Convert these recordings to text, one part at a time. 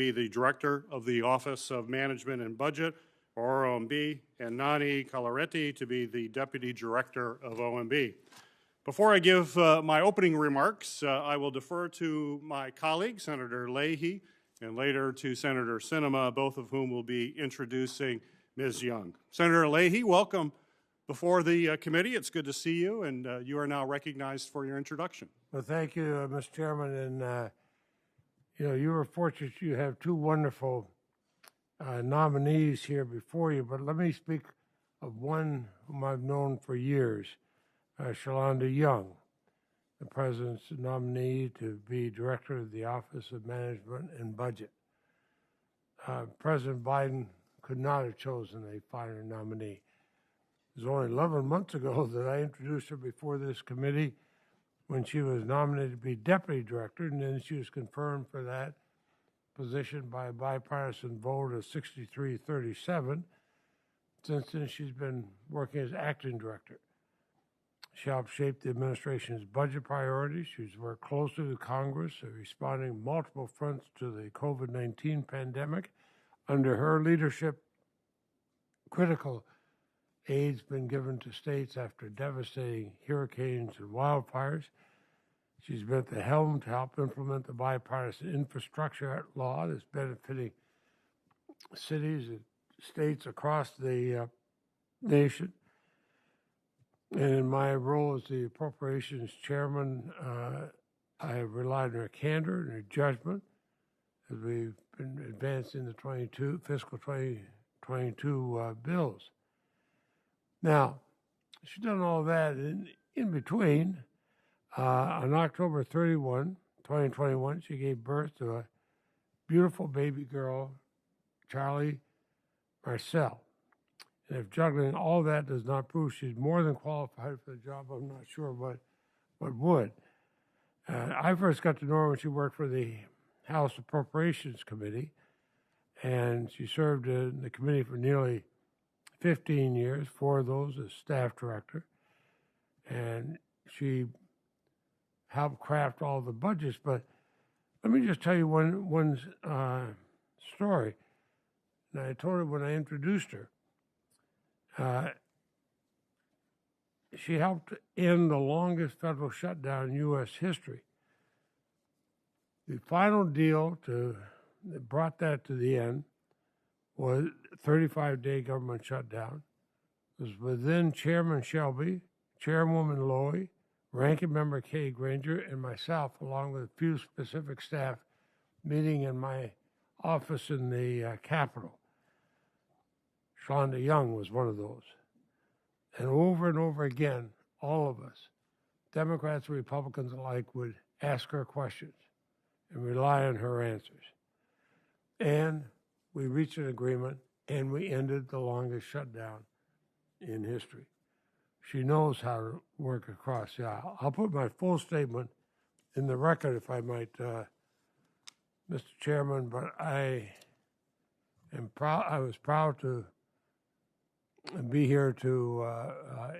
be the Director of the Office of Management and Budget, or OMB, and Nani Coloretti to be the Deputy Director of OMB. Before I give my opening remarks, I will defer to my colleague, Senator Leahy, and later to Senator Sinema, both of whom will be introducing Ms. Young. Senator Leahy, welcome before the committee. It's good to see you, and you are now recognized for your introduction. Well, thank you, Mr. Chairman. And, you were fortunate you have two wonderful nominees here before you, but let me speak of one whom I've known for years, Shalanda Young, the President's nominee to be Director of the Office of Management and Budget. President Biden could not have chosen a finer nominee. It was only 11 months ago that I introduced her before this committee when she was nominated to be Deputy Director, and then she was confirmed for that position by a bipartisan vote of 63-37. Since then, she's been working as Acting Director. She helped shape the administration's budget priorities. She's worked closely with Congress, responding multiple fronts to the COVID-19 pandemic. Under her leadership, critical aid's been given to states after devastating hurricanes and wildfires. She's been at the helm to help implement the bipartisan infrastructure law that's benefiting cities and states across the nation. And in my role as the Appropriations Chairman, I have relied on her candor and her judgment as we've been advancing the fiscal 2022 bills. Now, she's done all that in between. On October 31, 2021, she gave birth to a beautiful baby girl, Charlie Marcel. And if juggling all that does not prove she's more than qualified for the job, I'm not sure what would. I first got to know her when she worked for the House Appropriations Committee, and she served in the committee for nearly 15 years, 4 of those as staff director. And she helped craft all the budgets. But let me just tell you one story. And I told her when I introduced her, she helped end the longest federal shutdown in U.S. history. The final deal that brought that to the end was a 35-day government shutdown. It was within Chairman Shelby, Chairwoman Lowy, Ranking Member Kay Granger, and myself, along with a few specific staff, meeting in my office in the Capitol. Shalanda Young was one of those. And over again, all of us, Democrats and Republicans alike, would ask her questions and rely on her answers. And we reached an agreement, and we ended the longest shutdown in history. She knows how to work across the aisle. I'll put my full statement in the record, if I might, Mr. Chairman, but I was proud to be here to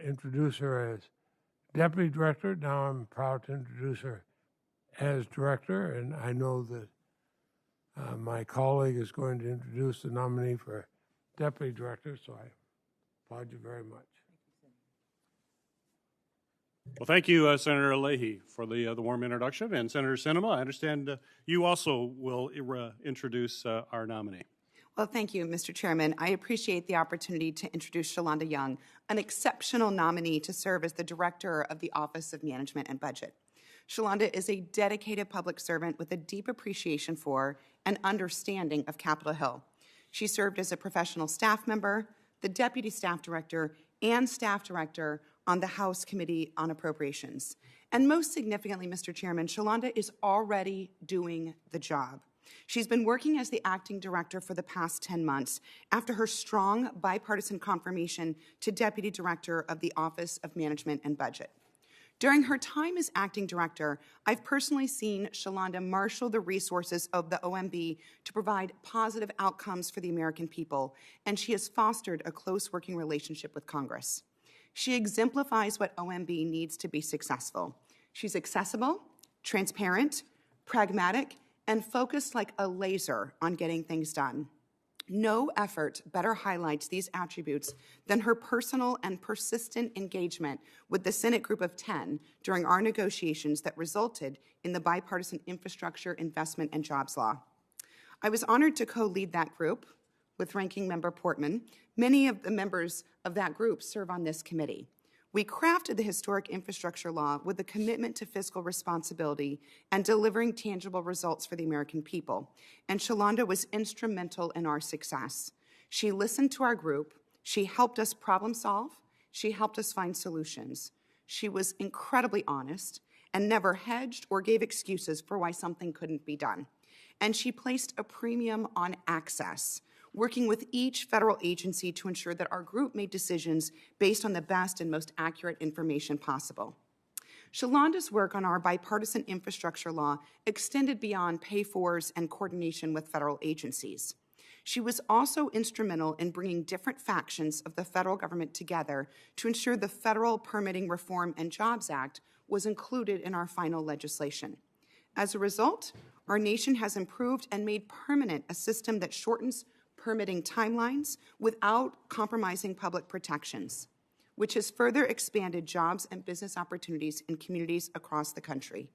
introduce her as Deputy Director. Now I'm proud to introduce her as Director, and I know that my colleague is going to introduce the nominee for Deputy Director, so I applaud you very much. Well, thank you, Senator Leahy, for the warm introduction. And Senator Sinema, I understand you also will introduce our nominee. Well, thank you, Mr. Chairman. I appreciate the opportunity to introduce Shalanda Young, an exceptional nominee to serve as the Director of the Office of Management and Budget. Shalanda is a dedicated public servant with a deep appreciation for and understanding of Capitol Hill. She served as a professional staff member, the Deputy Staff Director, and Staff Director on the House Committee on Appropriations. And most significantly, Mr. Chairman, Shalanda is already doing the job. She's been working as the acting director for the past 10 months after her strong bipartisan confirmation to Deputy Director of the Office of Management and Budget. During her time as acting director, I've personally seen Shalanda marshal the resources of the OMB to provide positive outcomes for the American people, and she has fostered a close working relationship with Congress. She exemplifies what OMB needs to be successful. She's accessible, transparent, pragmatic, and focused like a laser on getting things done. No effort better highlights these attributes than her personal and persistent engagement with the Senate Group of 10 during our negotiations that resulted in the Bipartisan Infrastructure Investment and Jobs Law. I was honored to co-lead that group with Ranking Member Portman. Many of the members of that group serve on this committee. We crafted the historic infrastructure law with a commitment to fiscal responsibility and delivering tangible results for the American people, and Shalanda was instrumental in our success. She listened to our group, she helped us problem solve, she helped us find solutions. She was incredibly honest and never hedged or gave excuses for why something couldn't be done. And she placed a premium on access, working with each federal agency to ensure that our group made decisions based on the best and most accurate information possible. Shalanda's work on our bipartisan infrastructure law extended beyond pay-fors and coordination with federal agencies. She was also instrumental in bringing different factions of the federal government together to ensure the Federal Permitting Reform and Jobs Act was included in our final legislation. As a result, our nation has improved and made permanent a system that shortens permitting timelines without compromising public protections, which has further expanded jobs and business opportunities in communities across the country.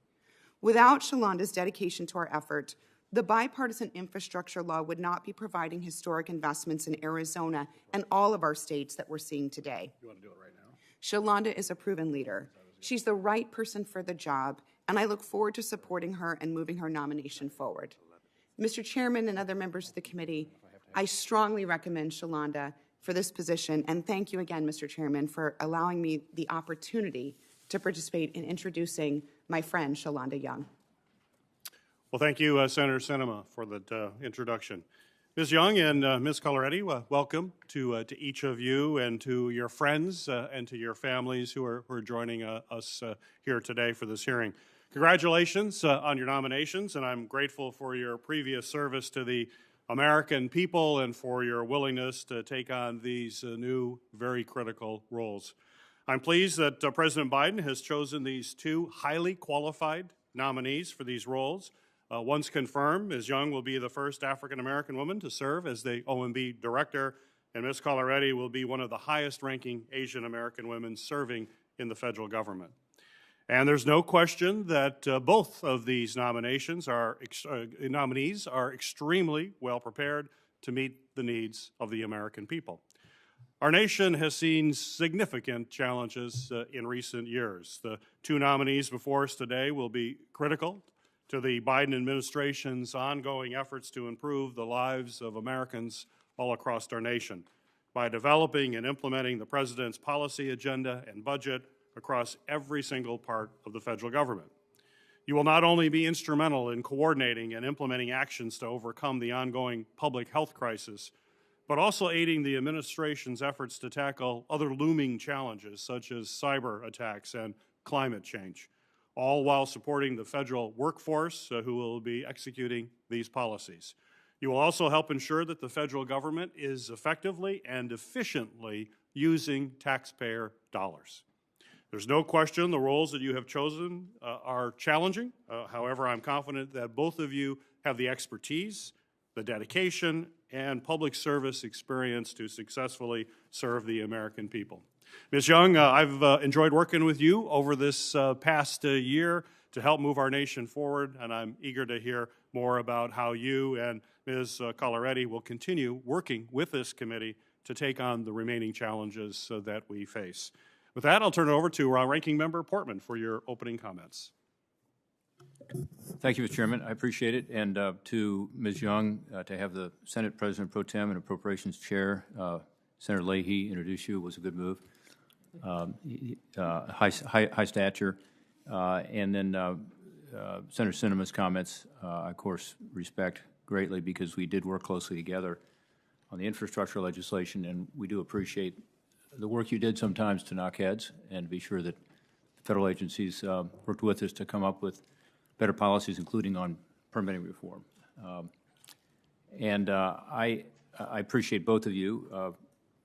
Without Shalanda's dedication to our effort, the bipartisan infrastructure law would not be providing historic investments in Arizona and all of our states that we're seeing today. You want to do it right now? Shalanda is a proven leader. She's the right person for the job, and I look forward to supporting her and moving her nomination forward. Mr. Chairman and other members of the committee, I strongly recommend Shalanda for this position, and thank you again, Mr. Chairman, for allowing me the opportunity to participate in introducing my friend, Shalanda Young. Well, thank you, Senator Sinema, for that introduction. Ms. Young and Ms. Coloretti, welcome to each of you and to your friends and to your families who are joining us here today for this hearing. Congratulations on your nominations, and I'm grateful for your previous service to the American people and for your willingness to take on these new, very critical roles. I'm pleased that President Biden has chosen these two highly qualified nominees for these roles. Once confirmed, Ms. Young will be the first African-American woman to serve as the OMB Director, and Ms. Coloretti will be one of the highest-ranking Asian-American women serving in the federal government. And there's no question that both of these nominees are extremely well prepared to meet the needs of the American people. Our nation has seen significant challenges in recent years. The two nominees before us today will be critical to the Biden administration's ongoing efforts to improve the lives of Americans all across our nation by developing and implementing the President's policy agenda and budget across every single part of the federal government. You will not only be instrumental in coordinating and implementing actions to overcome the ongoing public health crisis, but also aiding the administration's efforts to tackle other looming challenges such as cyber attacks and climate change, all while supporting the federal workforce who will be executing these policies. You will also help ensure that the federal government is effectively and efficiently using taxpayer dollars. There's no question the roles that you have chosen are challenging. However, I'm confident that both of you have the expertise, the dedication, and public service experience to successfully serve the American people. Ms. Young, I've enjoyed working with you over this past year to help move our nation forward, and I'm eager to hear more about how you and Ms. Coloretti will continue working with this committee to take on the remaining challenges that we face. With that, I'll turn it over to Ranking Member Portman for your opening comments. Thank you, Mr. Chairman. I appreciate it. And to Ms. Young, to have the Senate President Pro Tem and Appropriations Chair, Senator Leahy, introduce you was a good move. High stature. And then Senator Sinema's comments, I, of course, respect greatly because we did work closely together on the infrastructure legislation, and we do appreciate the work you did sometimes to knock heads and be sure that federal agencies worked with us to come up with better policies, including on permitting reform. I appreciate both of you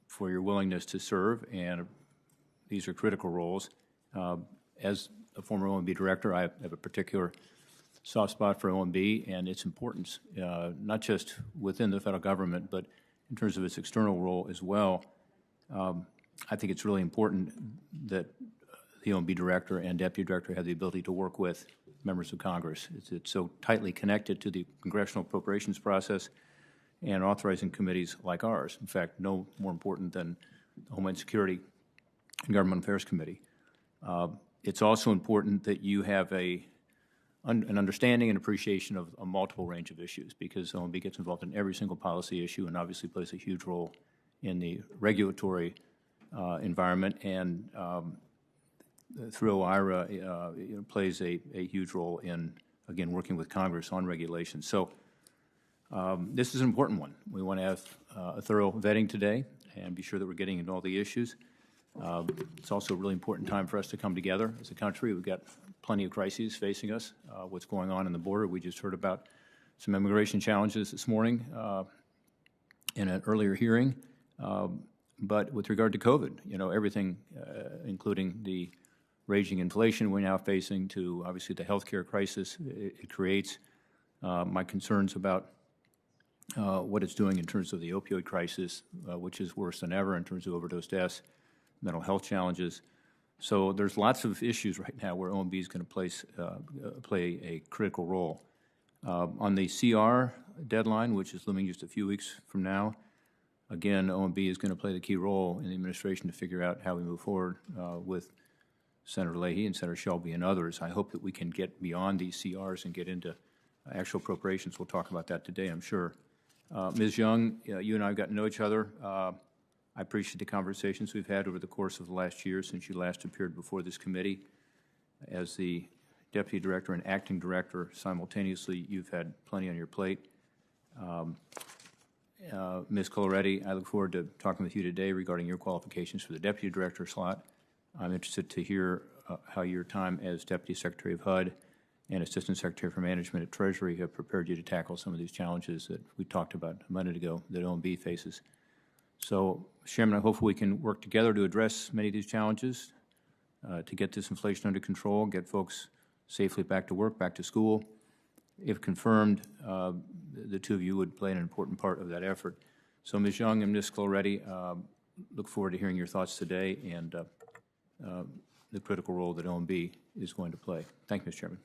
for your willingness to serve, and these are critical roles. As a former OMB director, I have a particular soft spot for OMB and its importance, not just within the federal government, but in terms of its external role as well. I think it's really important that the OMB Director and Deputy Director have the ability to work with members of Congress. It's so tightly connected to the congressional appropriations process and authorizing committees like ours. In fact, no more important than the Homeland Security and Government Affairs Committee. It's also important that you have an understanding and appreciation of a multiple range of issues, because OMB gets involved in every single policy issue and obviously plays a huge role in the regulatory environment, and through OIRA plays a huge role in, again, working with Congress on regulation. So this is an important one. We want to have a thorough vetting today and be sure that we're getting into all the issues. It's also a really important time for us to come together as a country. We've got plenty of crises facing us. What's going on in the border? We just heard about some immigration challenges this morning in an earlier hearing. But with regard to COVID, you know, everything, including the raging inflation we're now facing, to obviously the healthcare crisis it creates, my concerns about what it's doing in terms of the opioid crisis, which is worse than ever in terms of overdose deaths, mental health challenges. So there's lots of issues right now where OMB is going to play a critical role. On the CR deadline, which is looming just a few weeks from now, again, OMB is going to play the key role in the administration to figure out how we move forward with Senator Leahy and Senator Shelby and others. I hope that we can get beyond these CRs and get into actual appropriations. We'll talk about that today, I'm sure. Ms. Young, you and I have gotten to know each other. I appreciate the conversations we've had over the course of the last year since you last appeared before this committee. As the Deputy Director and Acting Director simultaneously, you've had plenty on your plate. Ms. Coloretti, I look forward to talking with you today regarding your qualifications for the Deputy Director slot. I'm interested to hear how your time as Deputy Secretary of HUD and Assistant Secretary for Management at Treasury have prepared you to tackle some of these challenges that we talked about a minute ago that OMB faces. So, Chairman, I hope we can work together to address many of these challenges, to get this inflation under control, get folks safely back to work, back to school. If confirmed, the two of you would play an important part of that effort. So, Ms. Young and Ms. Coloretti, look forward to hearing your thoughts today and the critical role that OMB is going to play. Thank you, Mr. Chairman.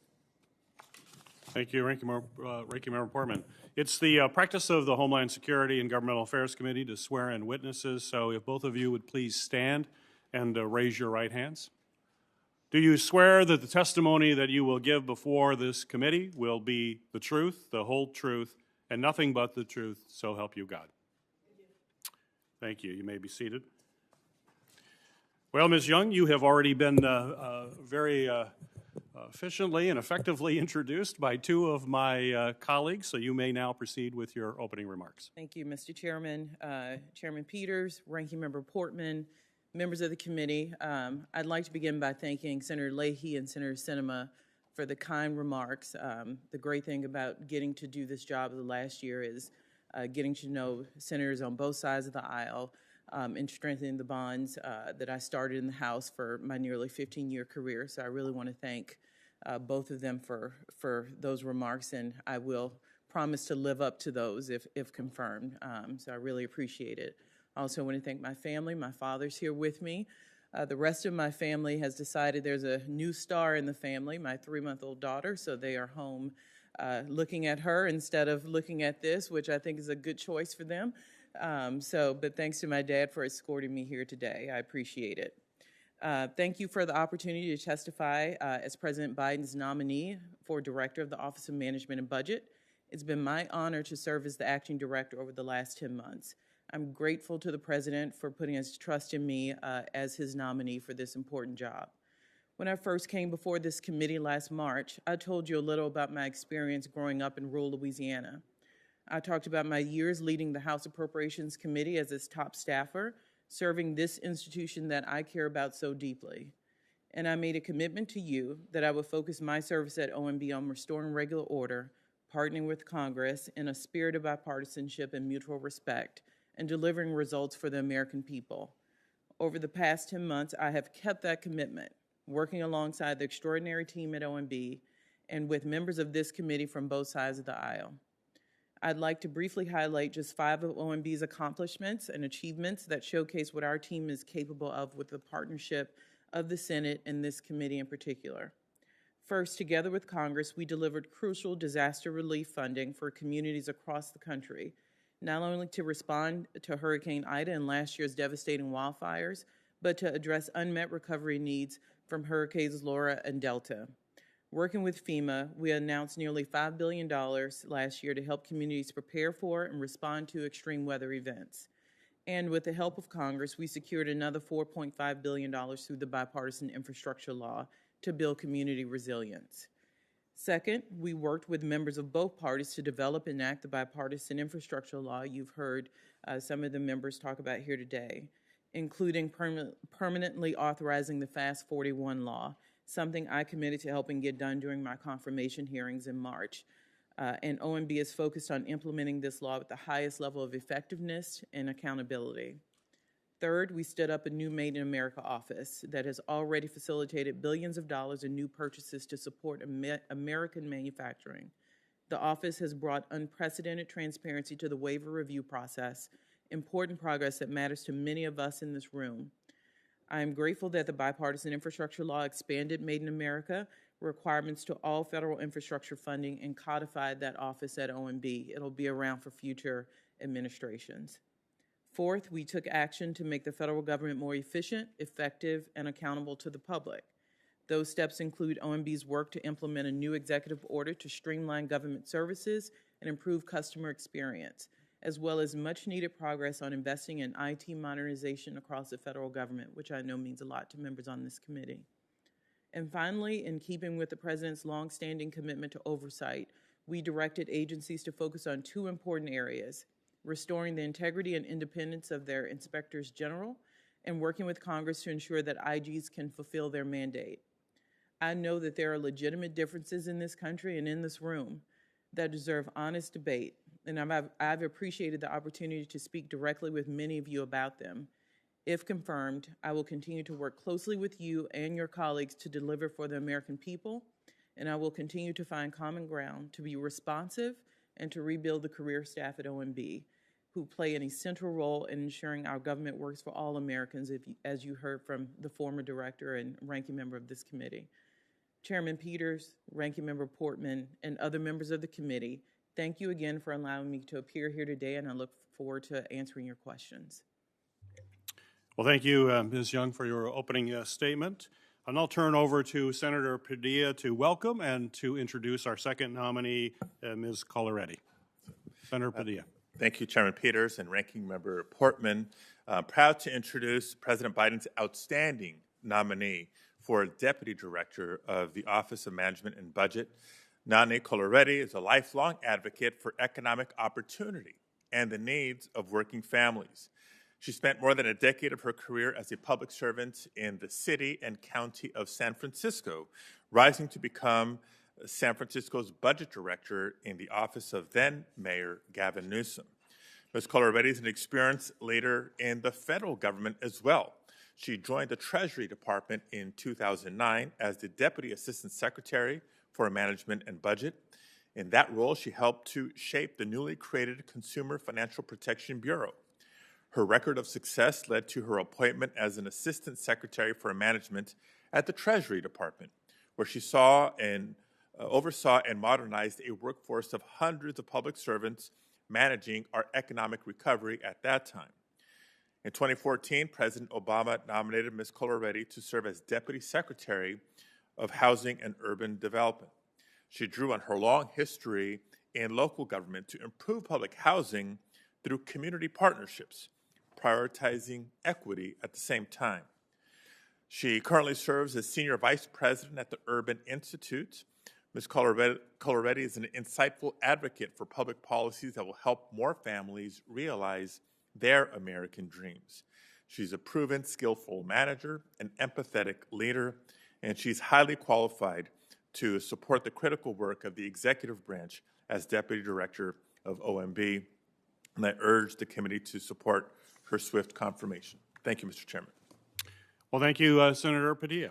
Thank you, Ranking Member Portman. It's the practice of the Homeland Security and Governmental Affairs Committee to swear in witnesses, so if both of you would please stand and raise your right hands. Do you swear that the testimony that you will give before this committee will be the truth, the whole truth, and nothing but the truth, so help you God? Thank you. You may be seated. Well, Ms. Young, you have already been very efficiently and effectively introduced by two of my colleagues, so you may now proceed with your opening remarks. Thank you, Mr. Chairman, Chairman Peters, Ranking Member Portman, members of the committee. I'd like to begin by thanking Senator Leahy and Senator Sinema for the kind remarks. The great thing about getting to do this job the last year is getting to know senators on both sides of the aisle and strengthening the bonds that I started in the House for my nearly 15-year career. So I really want to thank both of them for those remarks, and I will promise to live up to those if confirmed. So I really appreciate it. I also want to thank my family. My father's here with me. The rest of my family has decided there's a new star in the family, my 3-month-old daughter, so they are home looking at her instead of looking at this, which I think is a good choice for them. But thanks to my dad for escorting me here today. I appreciate it. Thank you for the opportunity to testify as President Biden's nominee for Director of the Office of Management and Budget. It's been my honor to serve as the Acting Director over the last 10 months. I'm grateful to the President for putting his trust in me as his nominee for this important job. When I first came before this committee last March, I told you a little about my experience growing up in rural Louisiana. I talked about my years leading the House Appropriations Committee as its top staffer, serving this institution that I care about so deeply. And I made a commitment to you that I would focus my service at OMB on restoring regular order, partnering with Congress in a spirit of bipartisanship and mutual respect, and delivering results for the American people. Over the past 10 months, I have kept that commitment, working alongside the extraordinary team at OMB and with members of this committee from both sides of the aisle. I'd like to briefly highlight just 5 of OMB's accomplishments and achievements that showcase what our team is capable of with the partnership of the Senate and this committee in particular. First, together with Congress, we delivered crucial disaster relief funding for communities across the country, not only to respond to Hurricane Ida and last year's devastating wildfires, but to address unmet recovery needs from Hurricanes Laura and Delta. Working with FEMA, we announced nearly $5 billion last year to help communities prepare for and respond to extreme weather events. And with the help of Congress, we secured another $4.5 billion through the bipartisan infrastructure law to build community resilience. Second, we worked with members of both parties to develop and enact the bipartisan infrastructure law you've heard some of the members talk about here today, including permanently authorizing the FAST 41 law, something I committed to helping get done during my confirmation hearings in March. And OMB is focused on implementing this law with the highest level of effectiveness and accountability. Third, we stood up a new Made in America office that has already facilitated billions of dollars in new purchases to support American manufacturing. The office has brought unprecedented transparency to the waiver review process, important progress that matters to many of us in this room. I am grateful that the bipartisan infrastructure law expanded Made in America requirements to all federal infrastructure funding and codified that office at OMB. It'll be around for future administrations. Fourth, we took action to make the federal government more efficient, effective, and accountable to the public. Those steps include OMB's work to implement a new executive order to streamline government services and improve customer experience, as well as much needed progress on investing in IT modernization across the federal government, which I know means a lot to members on this committee. And finally, in keeping with the President's longstanding commitment to oversight, we directed agencies to focus on 2 important areas: restoring the integrity and independence of their inspectors general, and working with Congress to ensure that IGs can fulfill their mandate. I know that there are legitimate differences in this country and in this room that deserve honest debate, and I've appreciated the opportunity to speak directly with many of you about them. If confirmed, I will continue to work closely with you and your colleagues to deliver for the American people, and I will continue to find common ground to be responsive and to rebuild the career staff at OMB, who play an essential role in ensuring our government works for all Americans, as you heard from the former director and ranking member of this committee. Chairman Peters, Ranking Member Portman, and other members of the committee, thank you again for allowing me to appear here today, and I look forward to answering your questions. Well, thank you, Ms. Young, for your opening statement. I'll now turn over to Senator Padilla to welcome and to introduce our second nominee, Ms. Coloretti. Senator Padilla. Thank you, Chairman Peters and Ranking Member Portman. Proud to introduce President Biden's outstanding nominee for Deputy Director of the Office of Management and Budget. Nominee Coloretti is a lifelong advocate for economic opportunity and the needs of working families. She spent more than a decade of her career as a public servant in the city and county of San Francisco, rising to become San Francisco's budget director in the office of then-Mayor Gavin Newsom. Ms. Coloretti is an experienced leader in the federal government as well. She joined the Treasury Department in 2009 as the Deputy Assistant Secretary for Management and Budget. In that role, she helped to shape the newly created Consumer Financial Protection Bureau. Her record of success led to her appointment as an Assistant Secretary for Management at the Treasury Department, where she oversaw and modernized a workforce of hundreds of public servants managing our economic recovery at that time. In 2014, President Obama nominated Ms. Coloretti to serve as Deputy Secretary of Housing and Urban Development. She drew on her long history in local government to improve public housing through community partnerships, prioritizing equity at the same time. She currently serves as Senior Vice President at the Urban Institute. Ms. Coloretti is an insightful advocate for public policies that will help more families realize their American dreams. She's a proven, skillful manager, an empathetic leader, and she's highly qualified to support the critical work of the executive branch as Deputy Director of OMB. And I urge the committee to support her swift confirmation. Thank you, Mr. Chairman. Well, thank you, Senator Padilla.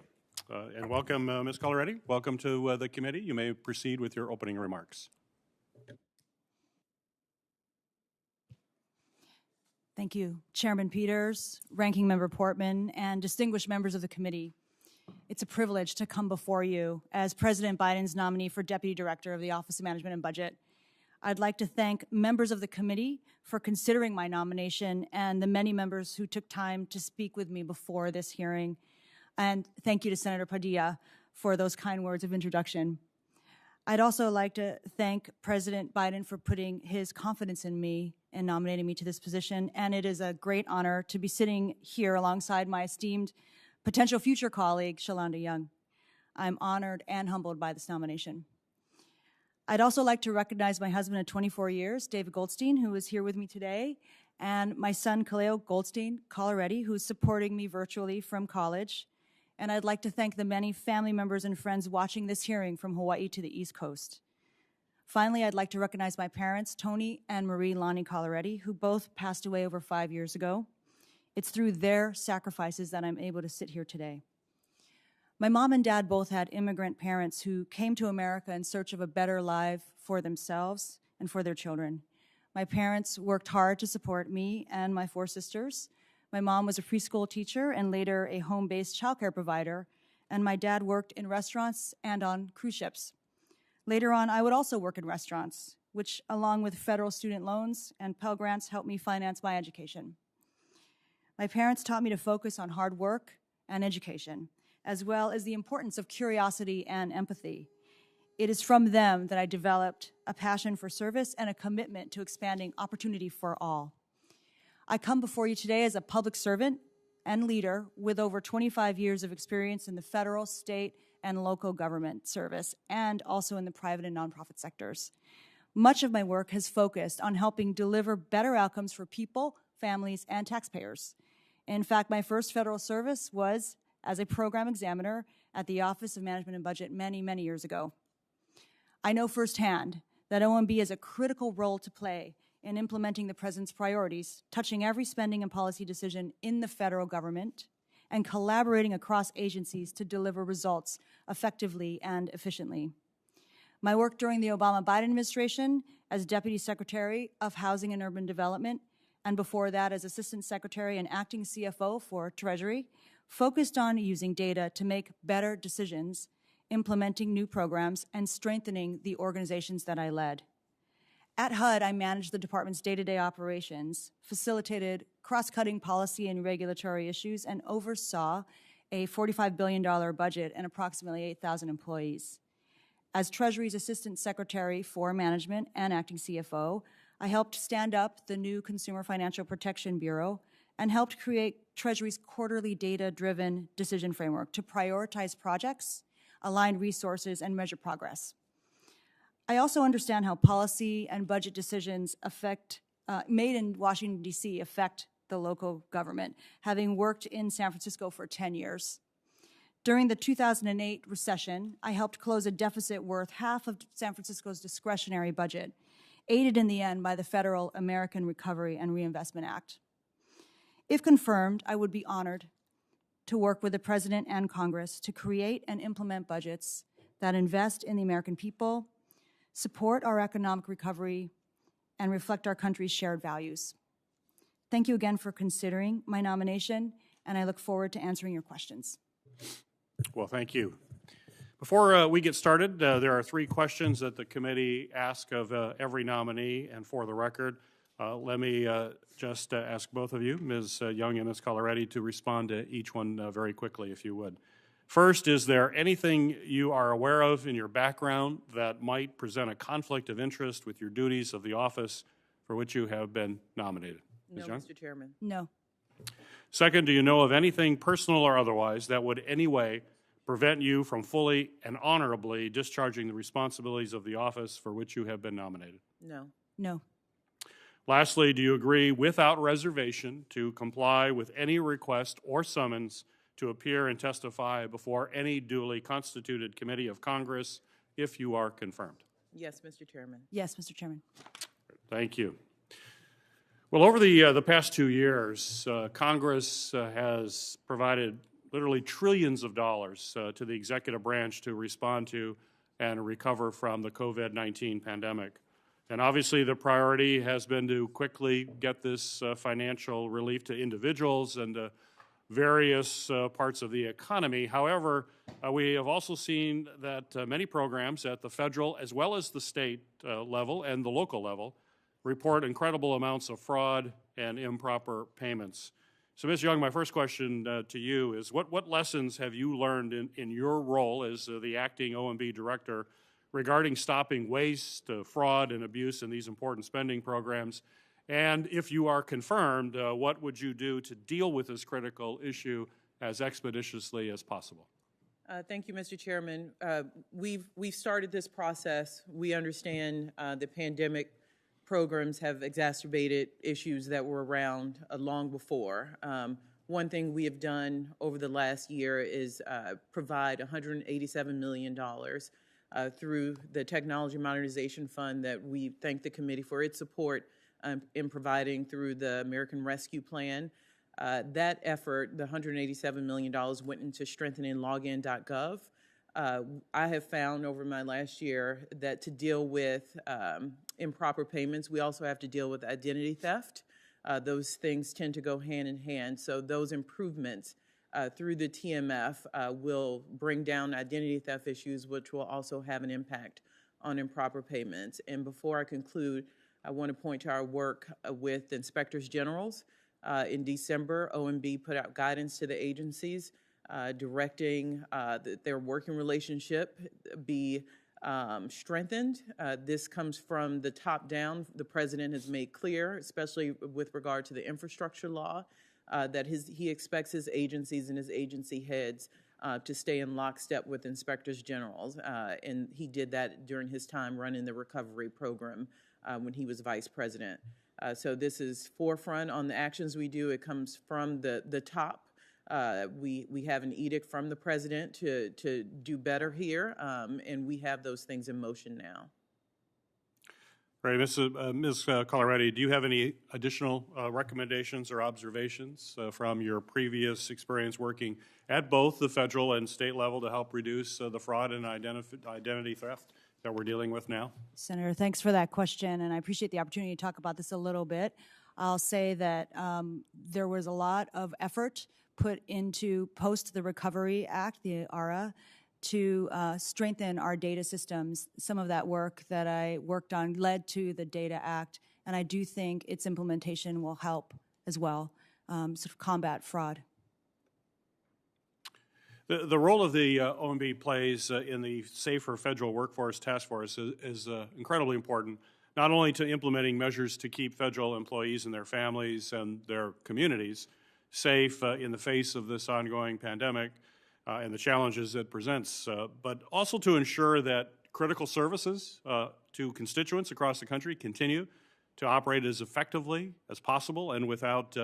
And welcome, Ms. Coloretti. Welcome to the committee. You may proceed with your opening remarks. Thank you, Chairman Peters, Ranking Member Portman, and distinguished members of the committee. It's a privilege to come before you as President Biden's nominee for Deputy Director of the Office of Management and Budget. I'd like to thank members of the committee for considering my nomination and the many members who took time to speak with me before this hearing. And thank you to Senator Padilla for those kind words of introduction. I'd also like to thank President Biden for putting his confidence in me and nominating me to this position. And it is a great honor to be sitting here alongside my esteemed potential future colleague, Shalanda Young. I'm honored and humbled by this nomination. I'd also like to recognize my husband of 24 years, David Goldstein, who is here with me today, and my son, Kaleo Goldstein Coloretti, who's supporting me virtually from college. And I'd like to thank the many family members and friends watching this hearing from Hawaii to the East Coast. Finally, I'd like to recognize my parents, Tony and Marie Lonnie Coloretti, who both passed away over 5 years ago. It's through their sacrifices that I'm able to sit here today. My mom and dad both had immigrant parents who came to America in search of a better life for themselves and for their children. My parents worked hard to support me and my 4 sisters. My mom was a preschool teacher and later a home-based childcare provider, and my dad worked in restaurants and on cruise ships. Later on, I would also work in restaurants, which, along with federal student loans and Pell Grants, helped me finance my education. My parents taught me to focus on hard work and education, as well as the importance of curiosity and empathy. It is from them that I developed a passion for service and a commitment to expanding opportunity for all. I come before you today as a public servant and leader with over 25 years of experience in the federal, state, and local government service, and also in the private and nonprofit sectors. Much of my work has focused on helping deliver better outcomes for people, families, and taxpayers. In fact, my first federal service was as a program examiner at the Office of Management and Budget many, many years ago. I know firsthand that OMB has a critical role to play in implementing the President's priorities, touching every spending and policy decision in the federal government, and collaborating across agencies to deliver results effectively and efficiently. My work during the Obama-Biden administration as Deputy Secretary of Housing and Urban Development, and before that as Assistant Secretary and Acting CFO for Treasury, focused on using data to make better decisions, implementing new programs, and strengthening the organizations that I led. At HUD, I managed the department's day-to-day operations, facilitated cross-cutting policy and regulatory issues, and oversaw a $45 billion budget and approximately 8,000 employees. As Treasury's Assistant Secretary for Management and Acting CFO, I helped stand up the new Consumer Financial Protection Bureau and helped create Treasury's quarterly data-driven decision framework to prioritize projects, align resources, and measure progress. I also understand how policy and budget decisions made in Washington, D.C. affect the local government, having worked in San Francisco for 10 years. During the 2008 recession, I helped close a deficit worth half of San Francisco's discretionary budget, aided in the end by the Federal American Recovery and Reinvestment Act. If confirmed, I would be honored to work with the President and Congress to create and implement budgets that invest in the American people, support our economic recovery, and reflect our country's shared values. Thank you again for considering my nomination, and I look forward to answering your questions. Well, thank you. Before we get started, there are 3 questions that the committee asks of every nominee, and for the record, let me just ask both of you, Ms. Young and Ms. Coloretti, to respond to each one very quickly, if you would. First, is there anything you are aware of in your background that might present a conflict of interest with your duties of the office for which you have been nominated? Ms. No, Young? Mr. Chairman. No. Second, do you know of anything personal or otherwise that would anyway prevent you from fully and honorably discharging the responsibilities of the office for which you have been nominated? No. No. Lastly, do you agree without reservation to comply with any request or summons to appear and testify before any duly constituted committee of Congress if you are confirmed? Yes, Mr. Chairman. Yes, Mr. Chairman. Thank you. Well, over the past 2 years, Congress has provided literally trillions of dollars to the executive branch to respond to and recover from the COVID-19 pandemic. And obviously the priority has been to quickly get this financial relief to individuals and to various parts of the economy. However, we have also seen that many programs at the federal as well as the state level and the local level report incredible amounts of fraud and improper payments. So, Ms. Young, my first question to you is, what lessons have you learned in your role as the acting OMB Director regarding stopping waste, fraud, and abuse in these important spending programs? And if you are confirmed, what would you do to deal with this critical issue as expeditiously as possible? Thank you, Mr. Chairman. We've started this process. We understand the pandemic programs have exacerbated issues that were around long before. One thing we have done over the last year is provide $187 million through the Technology Modernization Fund that we thank the committee for its support in providing through the American Rescue Plan. That effort, the $187 million, went into strengthening login.gov. I have found over my last year that to deal with improper payments, we also have to deal with identity theft. Those things tend to go hand in hand. So those improvements through the TMF will bring down identity theft issues, which will also have an impact on improper payments. And before I conclude, I want to point to our work with inspectors generals. In December, OMB put out guidance to the agencies directing that their working relationship be strengthened. This comes from the top down. The president has made clear, especially with regard to the infrastructure law, that he expects his agencies and his agency heads to stay in lockstep with inspectors generals. And he did that during his time running the recovery program when he was vice president. So this is forefront on the actions we do. It comes from the top. We have an edict from the president to do better here, and we have those things in motion now. Right, Ms. Coloretti, do you have any additional recommendations or observations from your previous experience working at both the federal and state level to help reduce the fraud and identity theft that we're dealing with now? Senator, thanks for that question, and I appreciate the opportunity to talk about this a little bit. I'll say that there was a lot of effort put into post the Recovery Act, the ARA, to strengthen our data systems. Some of that work that I worked on led to the Data Act, and I do think its implementation will help as well sort of combat fraud. The role of the OMB plays in the Safer Federal Workforce Task Force is incredibly important, not only to implementing measures to keep federal employees and their families and their communities safe in the face of this ongoing pandemic and the challenges it presents, but also to ensure that critical services to constituents across the country continue to operate as effectively as possible and without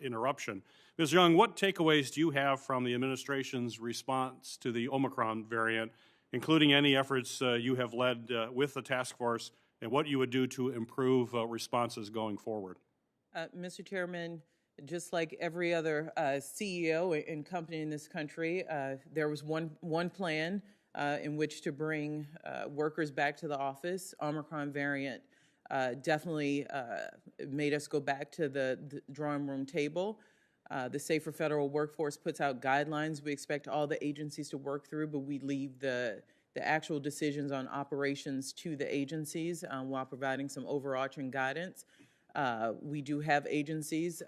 interruption. Ms. Young, what takeaways do you have from the administration's response to the Omicron variant, including any efforts you have led with the task force, and what you would do to improve responses going forward? Mr. Chairman, just like every other CEO and company in this country, there was one plan in which to bring workers back to the office. Omicron variant definitely made us go back to the drawing room table. The Safer Federal Workforce puts out guidelines we expect all the agencies to work through, but we leave the actual decisions on operations to the agencies while providing some overarching guidance. We do have agencies,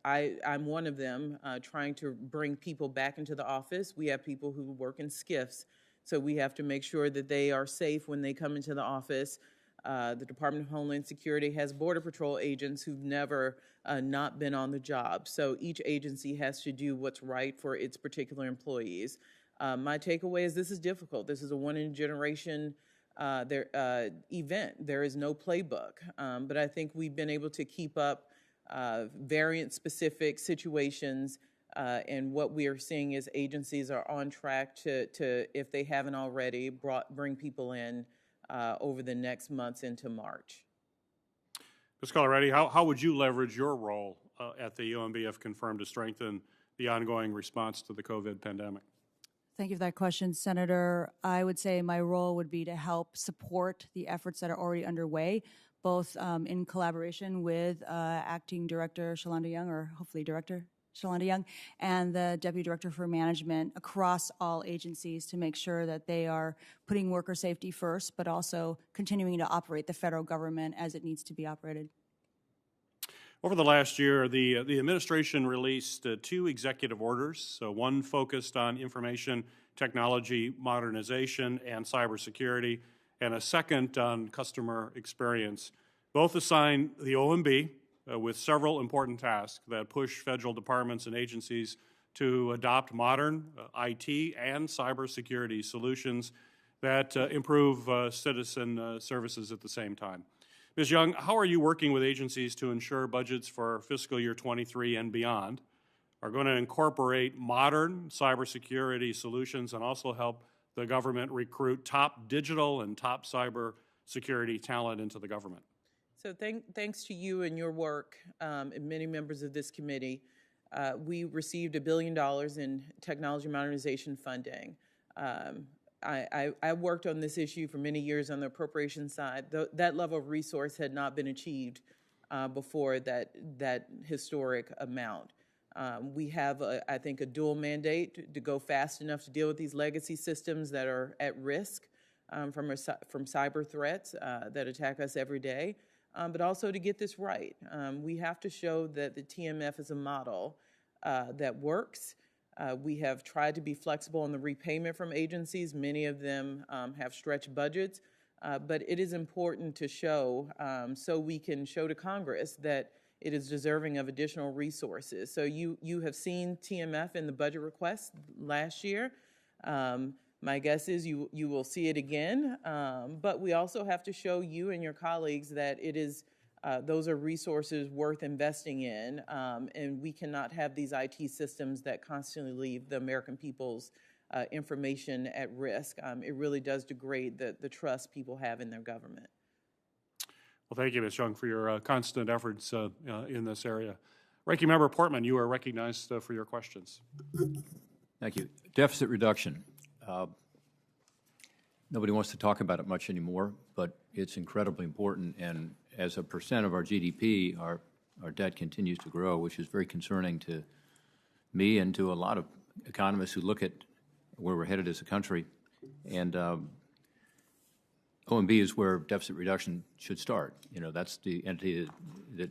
I'm one of them, trying to bring people back into the office. We have people who work in SCIFs, so we have to make sure that they are safe when they come into the office. The Department of Homeland Security has Border Patrol agents who've never not been on the job. So each agency has to do what's right for its particular employees. My takeaway is this is difficult. This is a one-in-a-generation event. There is no playbook. But I think we've been able to keep up variant-specific situations, and what we are seeing is agencies are on track to if they haven't already, bring people in over the next months into March. Ms. Coloretti, how would you leverage your role at the OMB if confirmed to strengthen the ongoing response to the COVID pandemic? Thank you for that question, Senator. I would say my role would be to help support the efforts that are already underway, both in collaboration with Acting Director Shalanda Young, or hopefully Director Shalanda Young, and the Deputy Director for Management across all agencies to make sure that they are putting worker safety first, but also continuing to operate the federal government as it needs to be operated. Over the last year, the administration released 2 executive orders, one focused on information technology modernization and cybersecurity, and a second on customer experience. Both assign the OMB with several important tasks that push federal departments and agencies to adopt modern IT and cybersecurity solutions that improve citizen services at the same time. Ms. Young, how are you working with agencies to ensure budgets for fiscal year 23 and beyond are going to incorporate modern cybersecurity solutions and also help the government recruit top digital and top cybersecurity talent into the government? So thanks to you and your work and many members of this committee, we received $1 billion in technology modernization funding. I worked on this issue for many years on the appropriations side. That level of resource had not been achieved before that historic amount. We have, I think, a dual mandate to go fast enough to deal with these legacy systems that are at risk from cyber threats that attack us every day, but also to get this right. We have to show that the TMF is a model that works. We have tried to be flexible in the repayment from agencies. Many of them have stretched budgets, but it is important to show so we can show to Congress that it is deserving of additional resources. So you have seen TMF in the budget request last year. My guess is you will see it again, but we also have to show you and your colleagues that it is those are resources worth investing in, and we cannot have these IT systems that constantly leave the American people's information at risk. It really does degrade the trust people have in their government. Well, thank you, Ms. Young, for your constant efforts in this area. Ranking Member Portman, you are recognized for your questions. Thank you. Deficit reduction. Nobody wants to talk about it much anymore, but it's incredibly important, and as a percent of our GDP, our debt continues to grow, which is very concerning to me and to a lot of economists who look at where we're headed as a country. And OMB is where deficit reduction should start. You know, that's the entity that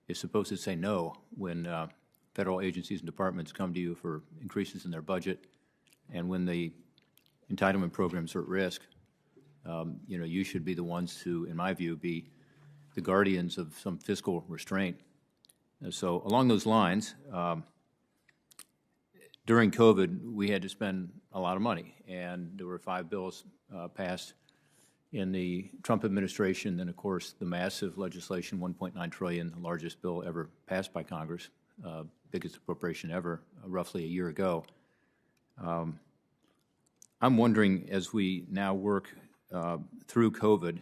is supposed to say no when federal agencies and departments come to you for increases in their budget, and when the entitlement programs are at risk. You know, you should be the ones to, in my view, be the guardians of some fiscal restraint. And so along those lines, during COVID, we had to spend a lot of money, and there were 5 bills passed in the Trump administration, and of course the massive legislation, $1.9 trillion, the largest bill ever passed by Congress, biggest appropriation ever, roughly a year ago. I'm wondering, as we now work through COVID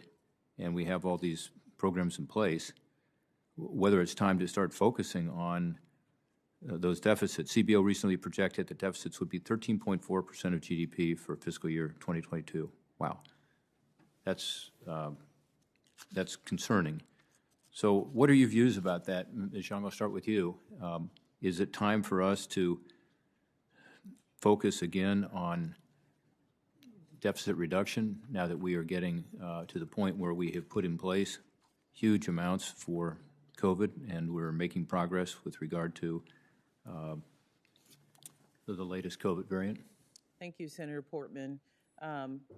and we have all these programs in place, whether it's time to start focusing on those deficits. CBO recently projected that deficits would be 13.4% of GDP for fiscal year 2022. Wow. That's concerning. So what are your views about that? Ms. Young, I'll start with you. Is it time for us to focus again on deficit reduction now that we are getting to the point where we have put in place huge amounts for COVID and we're making progress with regard to the latest COVID variant? Thank you, Senator Portman.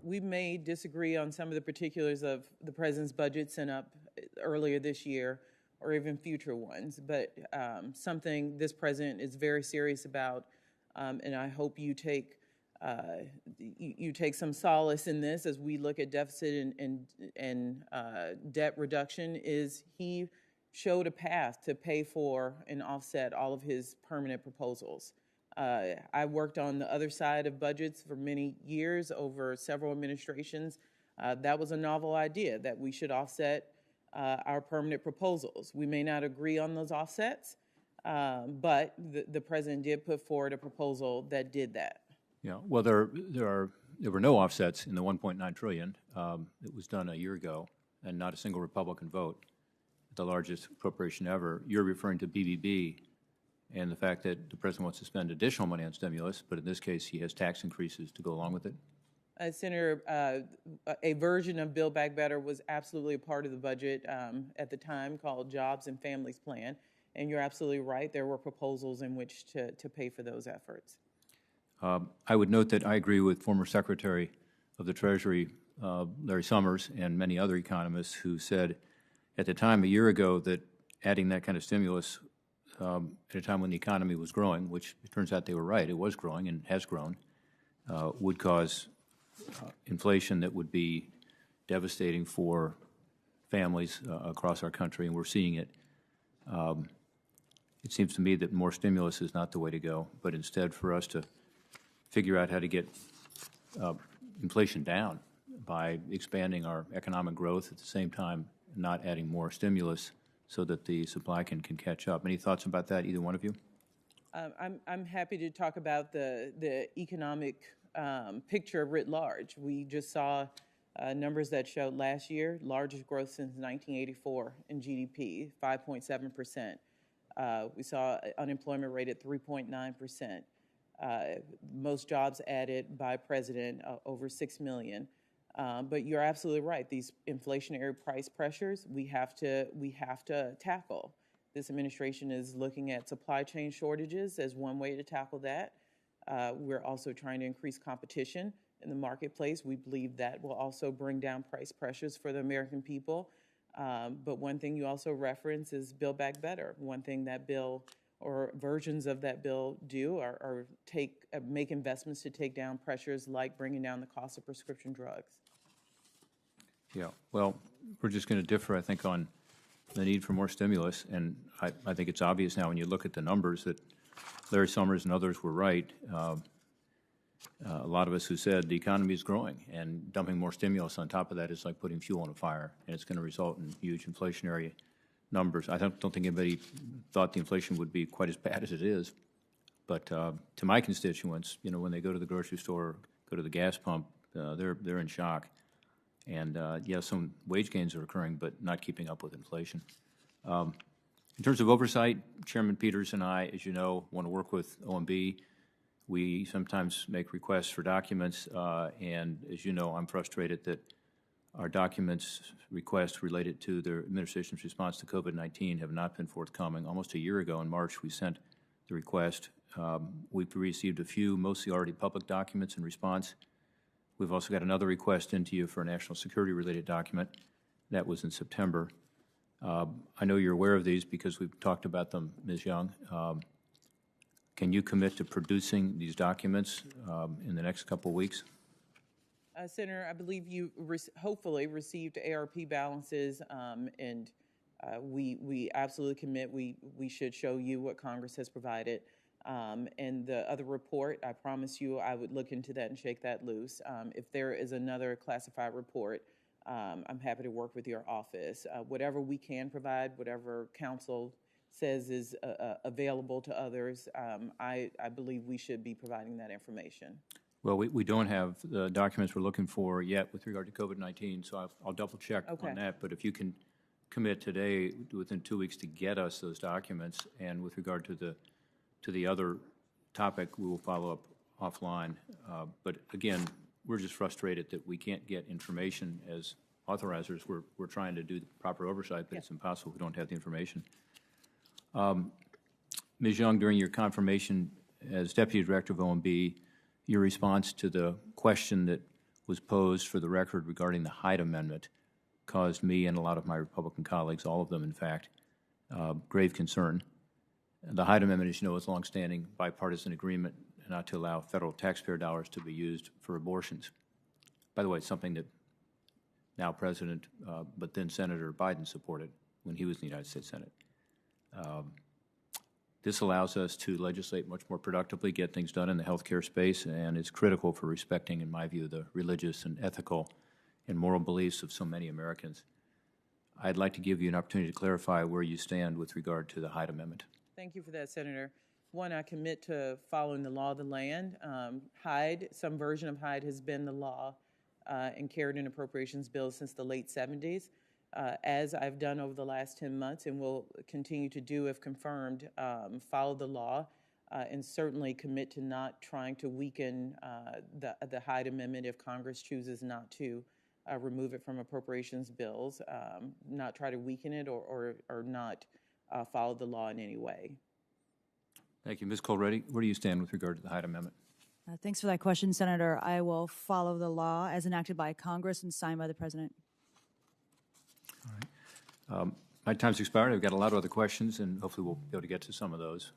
We may disagree on some of the particulars of the President's budget sent up earlier this year or even future ones, but something this President is very serious about, and I hope you take some solace in this as we look at deficit and debt reduction, is he showed a path to pay for and offset all of his permanent proposals. I worked on the other side of budgets for many years over several administrations. That was a novel idea, that we should offset our permanent proposals. We may not agree on those offsets, But the president did put forward a proposal that did that. Yeah, well, there were no offsets in the 1.9 trillion. It was done a year ago, and not a single Republican vote, the largest appropriation ever. You're referring to BBB and the fact that the president wants to spend additional money on stimulus, but in this case, he has tax increases to go along with it. Senator, a version of Build Back Better was absolutely a part of the budget at the time called Jobs and Families Plan. And you're absolutely right. There were proposals in which to pay for those efforts. I would note that I agree with former Secretary of the Treasury, Larry Summers, and many other economists who said at the time a year ago that adding that kind of stimulus at a time when the economy was growing, which it turns out they were right, it was growing and has grown, would cause inflation that would be devastating for families across our country, and we're seeing it. It seems to me that more stimulus is not the way to go, but instead for us to figure out how to get inflation down by expanding our economic growth at the same time, not adding more stimulus so that the supply can catch up. Any thoughts about that, either one of you? I'm happy to talk about the economic picture writ large. We just saw numbers that showed last year largest growth since 1984 in GDP, 5.7%. We saw unemployment rate at 3.9%. Most jobs added by president, over 6 million. But you're absolutely right. These inflationary price pressures we have to tackle. This administration is looking at supply chain shortages as one way to tackle that. We're also trying to increase competition in the marketplace. We believe that will also bring down price pressures for the American people. But one thing you also reference is Build Back Better. One thing that bill or versions of that bill do are make investments to take down pressures like bringing down the cost of prescription drugs. Yeah, well, we're just going to differ, I think, on the need for more stimulus, and I think it's obvious now when you look at the numbers that Larry Summers and others were right. A lot of us who said the economy is growing, and dumping more stimulus on top of that is like putting fuel on a fire, and it's going to result in huge inflationary numbers. I don't think anybody thought the inflation would be quite as bad as it is, but to my constituents, you know, when they go to the grocery store, go to the gas pump, they're in shock. And yes, some wage gains are occurring, but not keeping up with inflation. In terms of oversight, Chairman Peters and I, as you know, want to work with OMB. We sometimes make requests for documents, and as you know, I'm frustrated that our documents requests related to the administration's response to COVID-19 have not been forthcoming. Almost a year ago in March, we sent the request. We've received a few, mostly already public documents in response. We've also got another request into you for a national security-related document. That was in September. I know you're aware of these because we've talked about them, Ms. Young. Can you commit to producing these documents in the next couple of weeks? Senator, I believe you hopefully received ARP balances, and we absolutely commit. We should show you what Congress has provided. And the other report, I promise you I would look into that and shake that loose. If there is another classified report, I'm happy to work with your office. Whatever we can provide, whatever counsel says is available to others, I believe we should be providing that information. Well, we don't have the documents we're looking for yet with regard to COVID-19, so I'll double check on that. But if you can commit today, within 2 weeks, to get us those documents, and with regard to the other topic, we will follow up offline. But again, we're just frustrated that we can't get information as authorizers. We're trying to do the proper oversight, but it's impossible if we don't have the information. Ms. Young, during your confirmation as Deputy Director of OMB, your response to the question that was posed for the record regarding the Hyde Amendment caused me and a lot of my Republican colleagues, all of them in fact, grave concern. The Hyde Amendment, as you know, is a longstanding bipartisan agreement not to allow federal taxpayer dollars to be used for abortions. By the way, it's something that now President, but then Senator Biden supported when he was in the United States Senate. This allows us to legislate much more productively, get things done in the healthcare space, and it's critical for respecting, in my view, the religious and ethical and moral beliefs of so many Americans. I'd like to give you an opportunity to clarify where you stand with regard to the Hyde Amendment. Thank you for that, Senator. One, I commit to following the law of the land. Hyde, some version of Hyde has been the law and carried in appropriations bills since the late 70s. As I've done over the last 10 months and will continue to do if confirmed, follow the law and certainly commit to not trying to weaken the Hyde Amendment if Congress chooses not to remove it from appropriations bills, not try to weaken it or not follow the law in any way. Thank you. Ms. Colretti, where do you stand with regard to the Hyde Amendment? Thanks for that question, Senator. I will follow the law as enacted by Congress and signed by the President. My time's expired. I've got a lot of other questions, and hopefully we'll be able to get to some of those.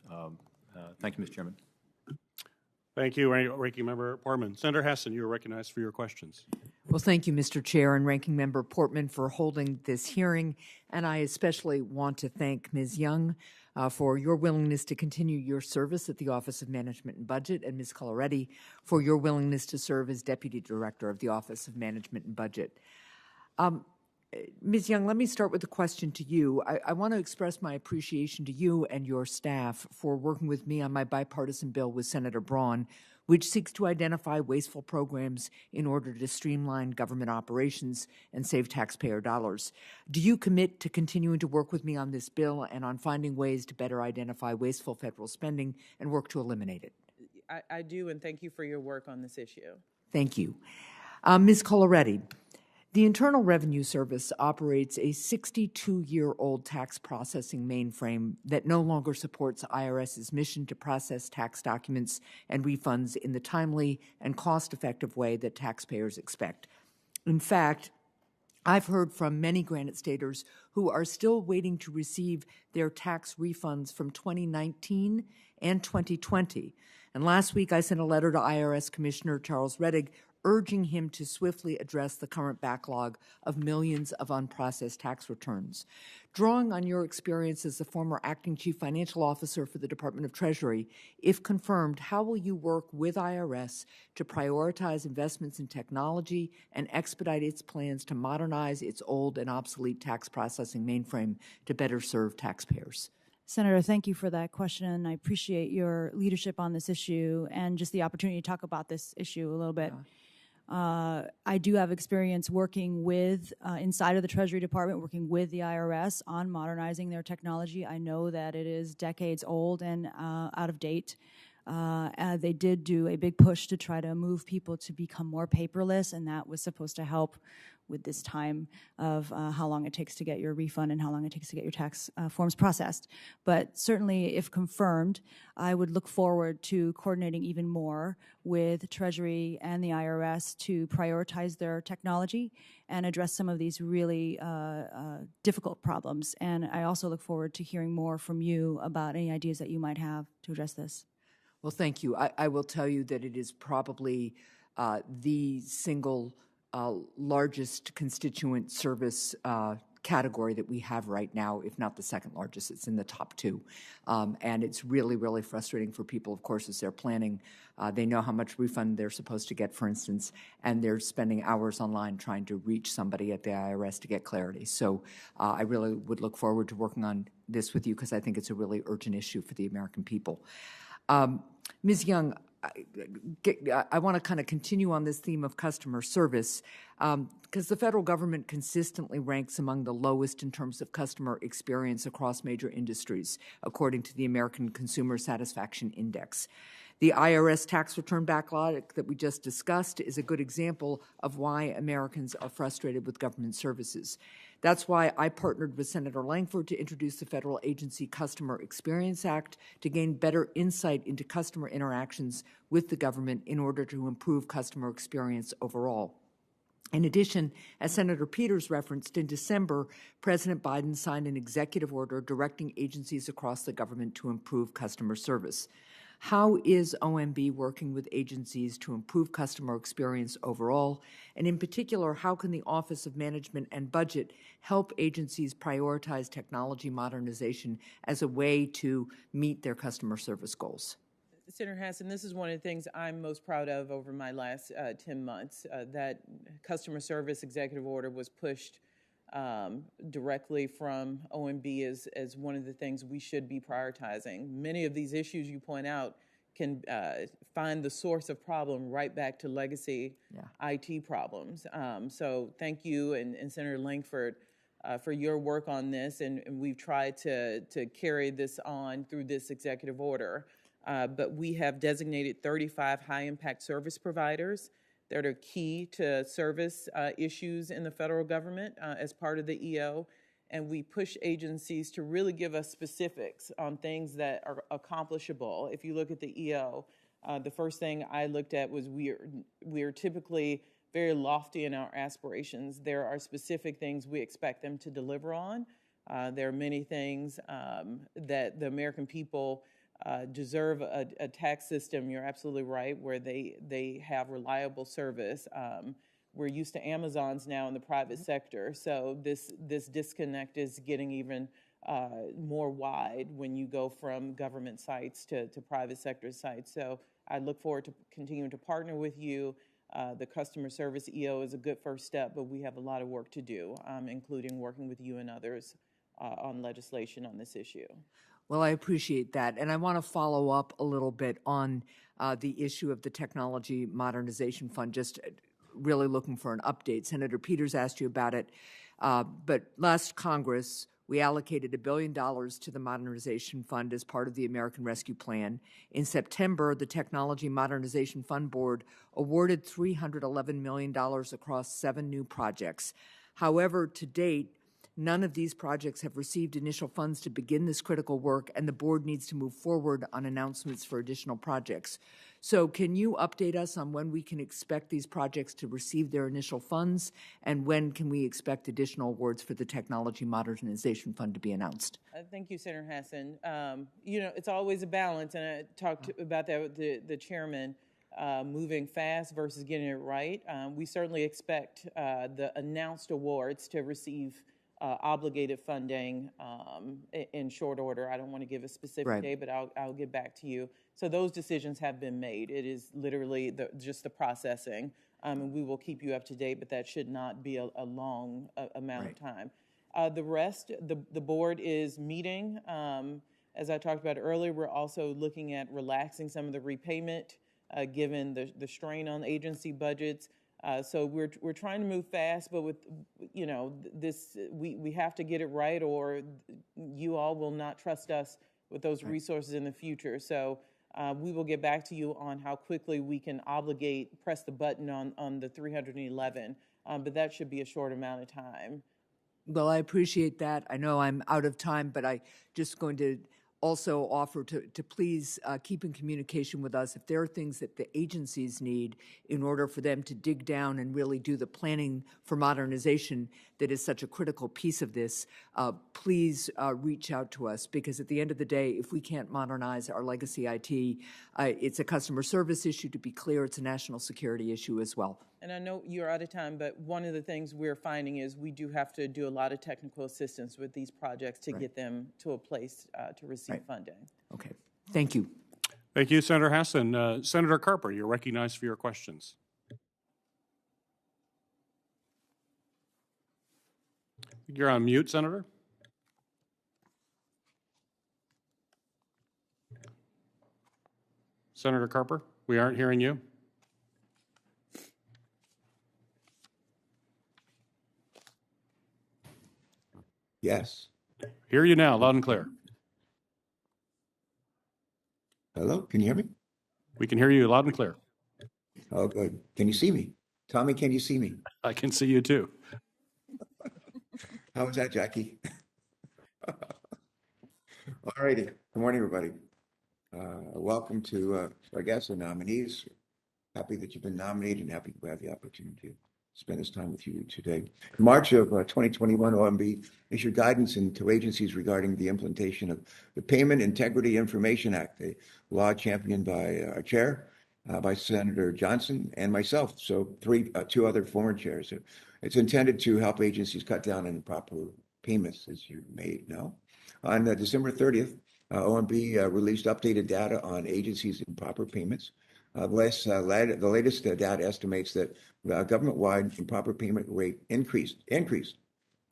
Thank you, Mr. Chairman. Thank you, Ranking Member Portman. Senator Hassan, you are recognized for your questions. Well, thank you, Mr. Chair and Ranking Member Portman, for holding this hearing. And I especially want to thank Ms. Young for your willingness to continue your service at the Office of Management and Budget, and Ms. Coloretti for your willingness to serve as Deputy Director of the Office of Management and Budget. Ms. Young, let me start with a question to you. I want to express my appreciation to you and your staff for working with me on my bipartisan bill with Senator Braun, which seeks to identify wasteful programs in order to streamline government operations and save taxpayer dollars. Do you commit to continuing to work with me on this bill and on finding ways to better identify wasteful federal spending and work to eliminate it? I do, and thank you for your work on this issue. Thank you. Ms. Coloretti, the Internal Revenue Service operates a 62-year-old tax processing mainframe that no longer supports IRS's mission to process tax documents and refunds in the timely and cost-effective way that taxpayers expect. In fact, I've heard from many Granite Staters who are still waiting to receive their tax refunds from 2019 and 2020. And last week I sent a letter to IRS Commissioner Charles Rettig urging him to swiftly address the current backlog of millions of unprocessed tax returns. Drawing on your experience as the former acting chief financial officer for the Department of Treasury, if confirmed, how will you work with IRS to prioritize investments in technology and expedite its plans to modernize its old and obsolete tax processing mainframe to better serve taxpayers? Senator, thank you for that question. I appreciate your leadership on this issue and just the opportunity to talk about this issue a little bit. I do have experience working with, inside of the Treasury Department, working with the IRS on modernizing their technology. I know that it is decades old and out of date. They did do a big push to try to move people to become more paperless, and that was supposed to help with this time of how long it takes to get your refund and how long it takes to get your tax forms processed. But certainly, if confirmed, I would look forward to coordinating even more with Treasury and the IRS to prioritize their technology and address some of these really difficult problems. And I also look forward to hearing more from you about any ideas that you might have to address this. Well, thank you. I will tell you that it is probably the single largest constituent service category that we have right now, if not the second largest. It's in the top two. And it's really, really frustrating for people, of course, as they're planning. They know how much refund they're supposed to get, for instance, and they're spending hours online trying to reach somebody at the IRS to get clarity. So I really would look forward to working on this with you because I think it's a really urgent issue for the American people. Ms. Young, I want to kind of continue on this theme of customer service because the federal government consistently ranks among the lowest in terms of customer experience across major industries, according to the American Consumer Satisfaction Index. The IRS tax return backlog that we just discussed is a good example of why Americans are frustrated with government services. That's why I partnered with Senator Langford to introduce the Federal Agency Customer Experience Act to gain better insight into customer interactions with the government in order to improve customer experience overall. In addition, as Senator Peters referenced, in December, President Biden signed an executive order directing agencies across the government to improve customer service. How is OMB working with agencies to improve customer experience overall? And in particular, how can the Office of Management and Budget help agencies prioritize technology modernization as a way to meet their customer service goals? Senator Hassan, this is one of the things I'm most proud of over my last 10 months. That customer service executive order was pushed directly from OMB as one of the things we should be prioritizing. Many of these issues you point out can find the source of problem right back to legacy IT problems. So thank you and Senator Langford for your work on this, and we've tried to carry this on through this executive order. But we have designated 35 high-impact service providers that are key to service issues in the federal government as part of the EO. And we push agencies to really give us specifics on things that are accomplishable. If you look at the EO, the first thing I looked at was we are typically very lofty in our aspirations. There are specific things we expect them to deliver on. There are many things that the American people deserve a tax system, you're absolutely right, where they have reliable service. We're used to Amazons now in the private sector, so this disconnect is getting even more wide when you go from government sites to private sector sites. So I look forward to continuing to partner with you. The customer service EO is a good first step, but we have a lot of work to do, including working with you and others on legislation on this issue. Well, I appreciate that. And I want to follow up a little bit on the issue of the Technology Modernization Fund, just really looking for an update. Senator Peters asked you about it, but last Congress, we allocated $1 billion to the Modernization Fund as part of the American Rescue Plan. In September, the Technology Modernization Fund Board awarded $311 million across 7 new projects. However, to date, none of these projects have received initial funds to begin this critical work, and the board needs to move forward on announcements for additional projects. So can you update us on when we can expect these projects to receive their initial funds, and when can we expect additional awards for the Technology Modernization Fund to be announced? Thank you, Senator Hassan. It's always a balance, and I talked about that with the chairman, moving fast versus getting it right. We certainly expect the announced awards to receive obligated funding in short order. I don't want to give a specific day, but I'll get back to you. So those decisions have been made. It is literally just the processing, and we will keep you up to date, but that should not be a long amount of time. The rest, the board is meeting. As I talked about earlier, we're also looking at relaxing some of the repayment given the strain on agency budgets. So we're trying to move fast, but with this, we have to get it right, or you all will not trust us with those resources in the future. So we will get back to you on how quickly we can press the button on the 311, but that should be a short amount of time. Well, I appreciate that. I know I'm out of time, but I just going to also offer to please keep in communication with us if there are things that the agencies need in order for them to dig down and really do the planning for modernization that is such a critical piece of this. Please reach out to us, because at the end of the day, if we can't modernize our legacy IT, it's a customer service issue. To be clear, it's a national security issue as well. And I know you're out of time, but one of the things we're finding is we do have to do a lot of technical assistance with these projects to get them to a place to receive funding. Okay. Thank you. Thank you, Senator Hassan. Senator Carper, you're recognized for your questions. You're on mute, Senator. Senator Carper, we aren't hearing you. Yes. Hear you now, loud and clear. Hello, can you hear me? We can hear you loud and clear. Oh, good. Can you see me? Tommy, can you see me? I can see you too. How was that, Jackie? All righty. Good morning, everybody. Welcome to our guests and nominees. Happy that you've been nominated and happy to have the opportunity to spend this time with you today. In March of 2021, OMB issued guidance to agencies regarding the implementation of the Payment Integrity Information Act, a law championed by our chair, by Senator Johnson, and myself, so two other former chairs. It's intended to help agencies cut down on improper payments, as you may know. On December 30th, OMB released updated data on agencies' improper payments. The latest data estimates that government-wide improper payment rate increased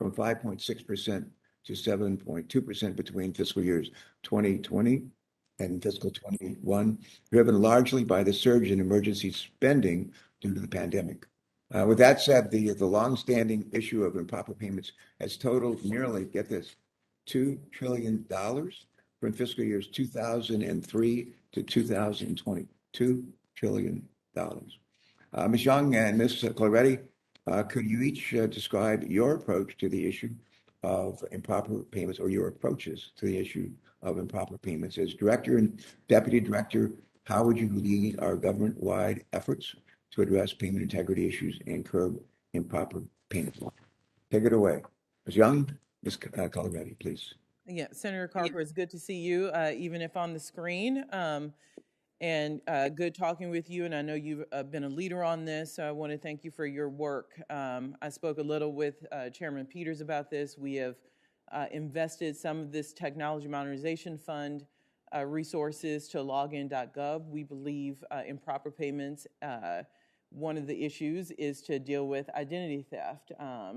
from 5.6% to 7.2% between fiscal years 2020 and fiscal 21, driven largely by the surge in emergency spending due to the pandemic. With that said, the longstanding issue of improper payments has totaled nearly, get this, $2 trillion from fiscal years 2003 to 2020. $2 trillion. Ms. Young and Ms. Claretti, could you each describe your approach to the issue of improper payments, or your approaches to the issue of improper payments? As Director and Deputy Director, how would you lead our government-wide efforts to address payment integrity issues and curb improper payments? Take it away. Ms. Young, Ms. Claretti, please. Yeah, Senator Carper, it's good to see you, even if on the screen. And good talking with you, and I know you've been a leader on this, so I want to thank you for your work. I spoke a little with Chairman Peters about this. We have invested some of this Technology Modernization Fund resources to login.gov. We believe improper payments, one of the issues is to deal with identity theft.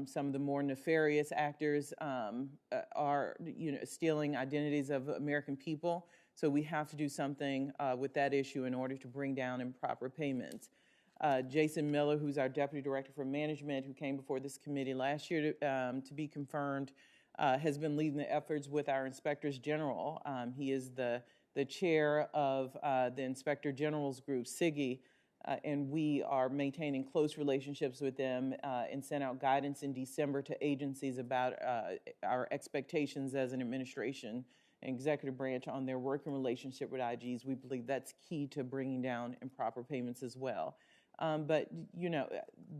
Some of the more nefarious actors are stealing identities of American people. So we have to do something with that issue in order to bring down improper payments. Jason Miller, who's our Deputy Director for Management, who came before this committee last year to be confirmed, has been leading the efforts with our Inspectors General. He is the chair of the Inspector General's group, SIGI, and we are maintaining close relationships with them and sent out guidance in December to agencies about our expectations as an administration and executive branch on their working relationship with IGs. We believe that's key to bringing down improper payments as well. But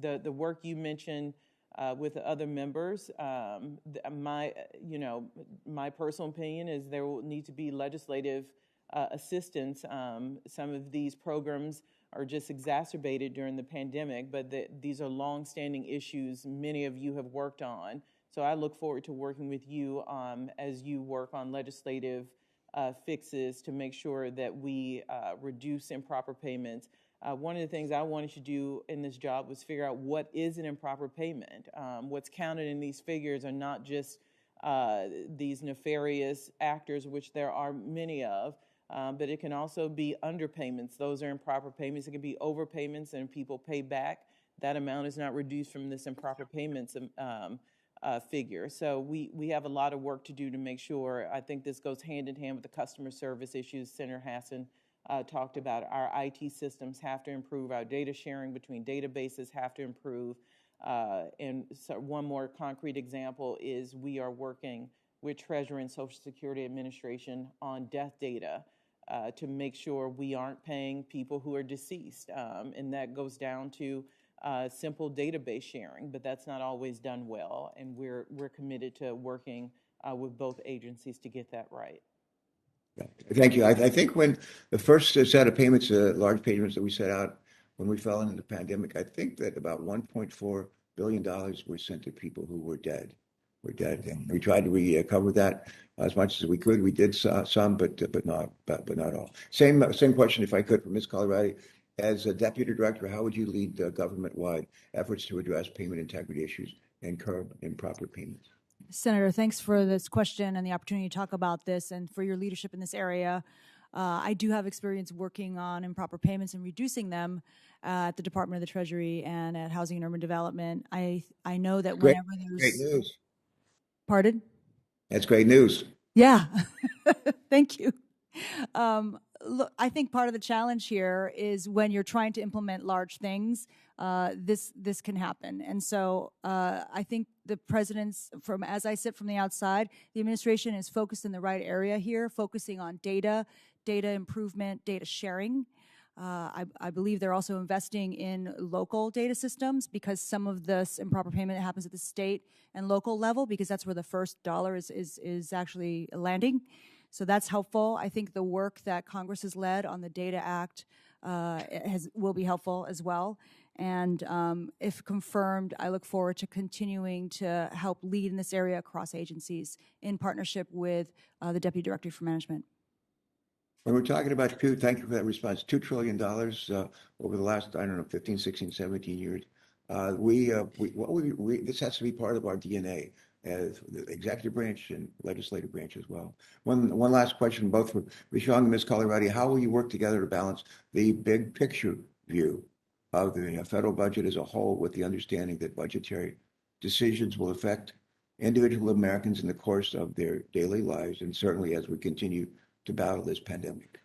the work you mentioned with the other members, my personal opinion is there will need to be legislative assistance. Some of these programs are just exacerbated during the pandemic, but these are long-standing issues many of you have worked on. So I look forward to working with you as you work on legislative fixes to make sure that we reduce improper payments. One of the things I wanted to do in this job was figure out what is an improper payment. What's counted in these figures are not just these nefarious actors, which there are many of, but it can also be underpayments. Those are improper payments. It can be overpayments and people pay back. That amount is not reduced from this improper payments figure. So we have a lot of work to do to make sure. I think this goes hand in hand with the customer service issues Senator Hassan talked about. Our IT systems have to improve. Our data sharing between databases have to improve. And so one more concrete example is we are working with Treasury and Social Security Administration on death data to make sure we aren't paying people who are deceased. And that goes down to simple database sharing, but that's not always done well, and we're committed to working with both agencies to get that right. Thank you. I think when the first set of payments, large payments that we set out when we fell into the pandemic, I think that about $1.4 billion were sent to people who were dead. And we tried to recover that as much as we could. We did some, but not all. Same question, if I could, for Ms. Claretti. As a Deputy Director, how would you lead government-wide efforts to address payment integrity issues and curb improper payments? Senator, thanks for this question and the opportunity to talk about this and for your leadership in this area. I do have experience working on improper payments and reducing them at the Department of the Treasury and at Housing and Urban Development. I know that whenever there's... Great news. Pardon? That's great news. Yeah. Thank you. Look, I think part of the challenge here is when you're trying to implement large things, this can happen. And so I think the president's, as I sit from the outside, the administration is focused in the right area here, focusing on data improvement, data sharing. I believe they're also investing in local data systems because some of this improper payment happens at the state and local level because that's where the first dollar is actually landing. So that's helpful. I think the work that Congress has led on the Data Act will be helpful as well. And if confirmed, I look forward to continuing to help lead in this area across agencies in partnership with the Deputy Director for Management. When we're talking about thank you for that response, $2 trillion over the last, 15, 16, 17 years. This has to be part of our DNA. as the executive branch and legislative branch as well. One last question, both for Ms. Young and Ms. Colorati. How will you work together to balance the big picture view of the federal budget as a whole with the understanding that budgetary decisions will affect individual Americans in the course of their daily lives, and certainly as we continue to battle this pandemic?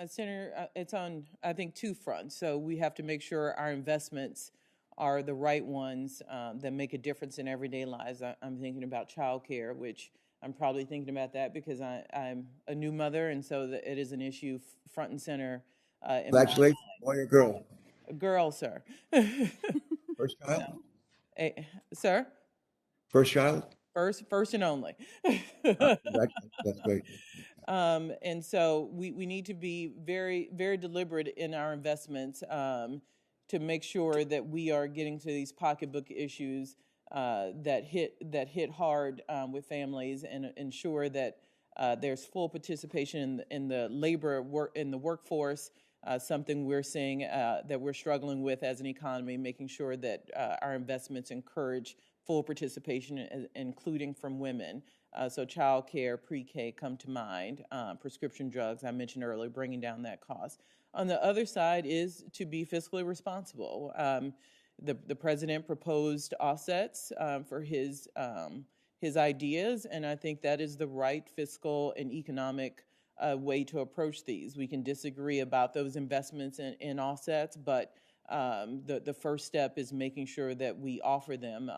Senator, it's on, I think, two fronts. So we have to make sure our investments are the right ones that make a difference in everyday lives. I'm thinking about childcare, which I'm probably thinking about that because I'm a new mother, and so it is an issue front and center. Congratulations, boy or girl? A girl, sir. First child? Sir? First child? First and only. Congratulations. That's great. And so we need to be very, very deliberate in our investments to make sure that we are getting to these pocketbook issues that hit hard with families, and ensure that there's full participation in the workforce. Something we're seeing that we're struggling with as an economy, making sure that our investments encourage full participation, including from women. So child care, pre-K come to mind, prescription drugs, I mentioned earlier, bringing down that cost. On the other side is to be fiscally responsible. The president proposed offsets for his ideas, and I think that is the right fiscal and economic way to approach these. We can disagree about those investments in offsets, but the first step is making sure that we offer them,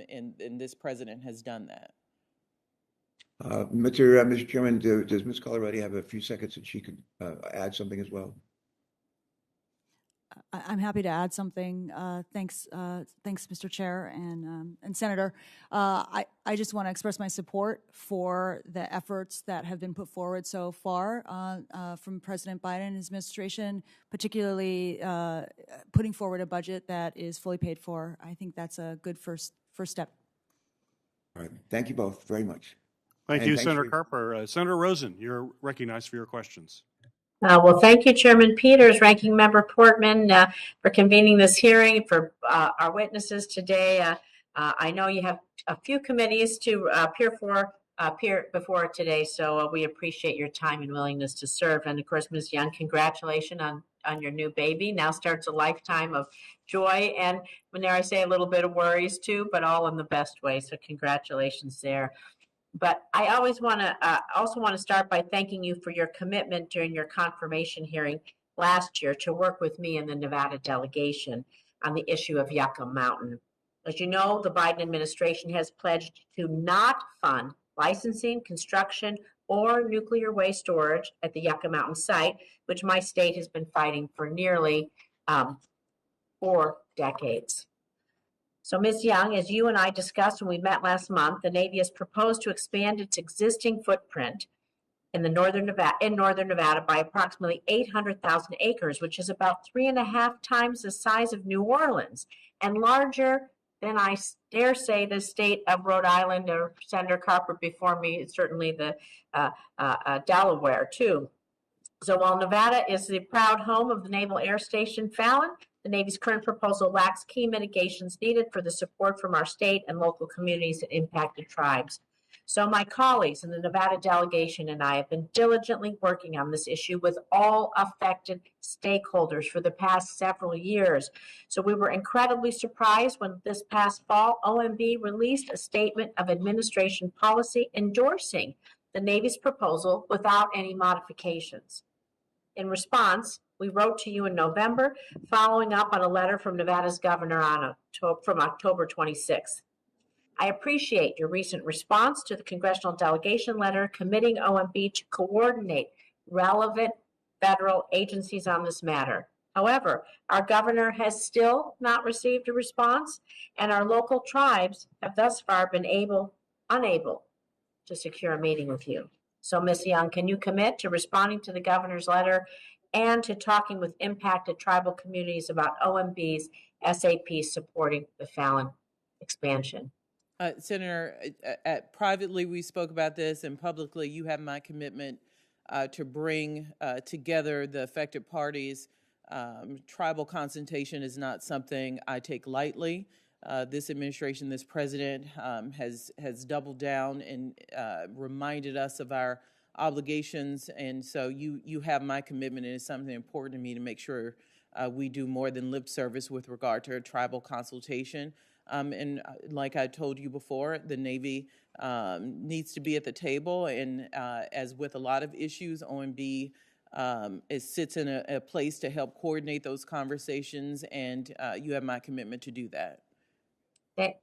and this president has done that. Mr. Chairman, does Ms. Colorati have a few seconds that she could add something as well? I'm happy to add something. Thanks, Mr. Chair and Senator. I just want to express my support for the efforts that have been put forward so far from President Biden and his administration, particularly putting forward a budget that is fully paid for. I think that's a good first step. All right. Thank you both very much. Thank you, Senator Carper. Senator Rosen, you're recognized for your questions. Well, thank you, Chairman Peters, Ranking Member Portman, for convening this hearing, for our witnesses today. I know you have a few committees to appear before today, so we appreciate your time and willingness to serve. And of course, Ms. Young, congratulations on your new baby. Now starts a lifetime of joy, and dare I say, a little bit of worries too, but all in the best way. So congratulations there. But I always also want to start by thanking you for your commitment during your confirmation hearing last year to work with me and the Nevada delegation on the issue of Yucca Mountain. As you know, the Biden administration has pledged to not fund licensing, construction, or nuclear waste storage at the Yucca Mountain site, which my state has been fighting for nearly 4 decades. So, Ms. Young, as you and I discussed when we met last month, the Navy has proposed to expand its existing footprint in northern Nevada by approximately 800,000 acres, which is about 3.5 times the size of New Orleans and larger than, I dare say, the state of Rhode Island, or Senator Carper before me, certainly the Delaware too. So while Nevada is the proud home of the Naval Air Station Fallon, the Navy's current proposal lacks key mitigations needed for the support from our state and local communities and impacted tribes. So my colleagues in the Nevada delegation and I have been diligently working on this issue with all affected stakeholders for the past several years. So we were incredibly surprised when this past fall, OMB released a statement of administration policy endorsing the Navy's proposal without any modifications. In response, we wrote to you in November, following up on a letter from Nevada's governor from October 26th. I appreciate your recent response to the congressional delegation letter committing OMB to coordinate relevant federal agencies on this matter. However, our governor has still not received a response, and our local tribes have thus far been unable to secure a meeting with you. So, Ms. Young, can you commit to responding to the governor's letter and to talking with impacted tribal communities about OMB's SAP supporting the Fallon expansion? Senator, privately we spoke about this, and publicly you have my commitment to bring together the affected parties. Tribal consultation is not something I take lightly. this administration, this president has doubled down and reminded us of our obligations. And so you have my commitment, and it's something important to me to make sure we do more than lip service with regard to tribal consultation. And like I told you before, the Navy needs to be at the table. And as with a lot of issues, OMB it sits in a place to help coordinate those conversations, and you have my commitment to do that.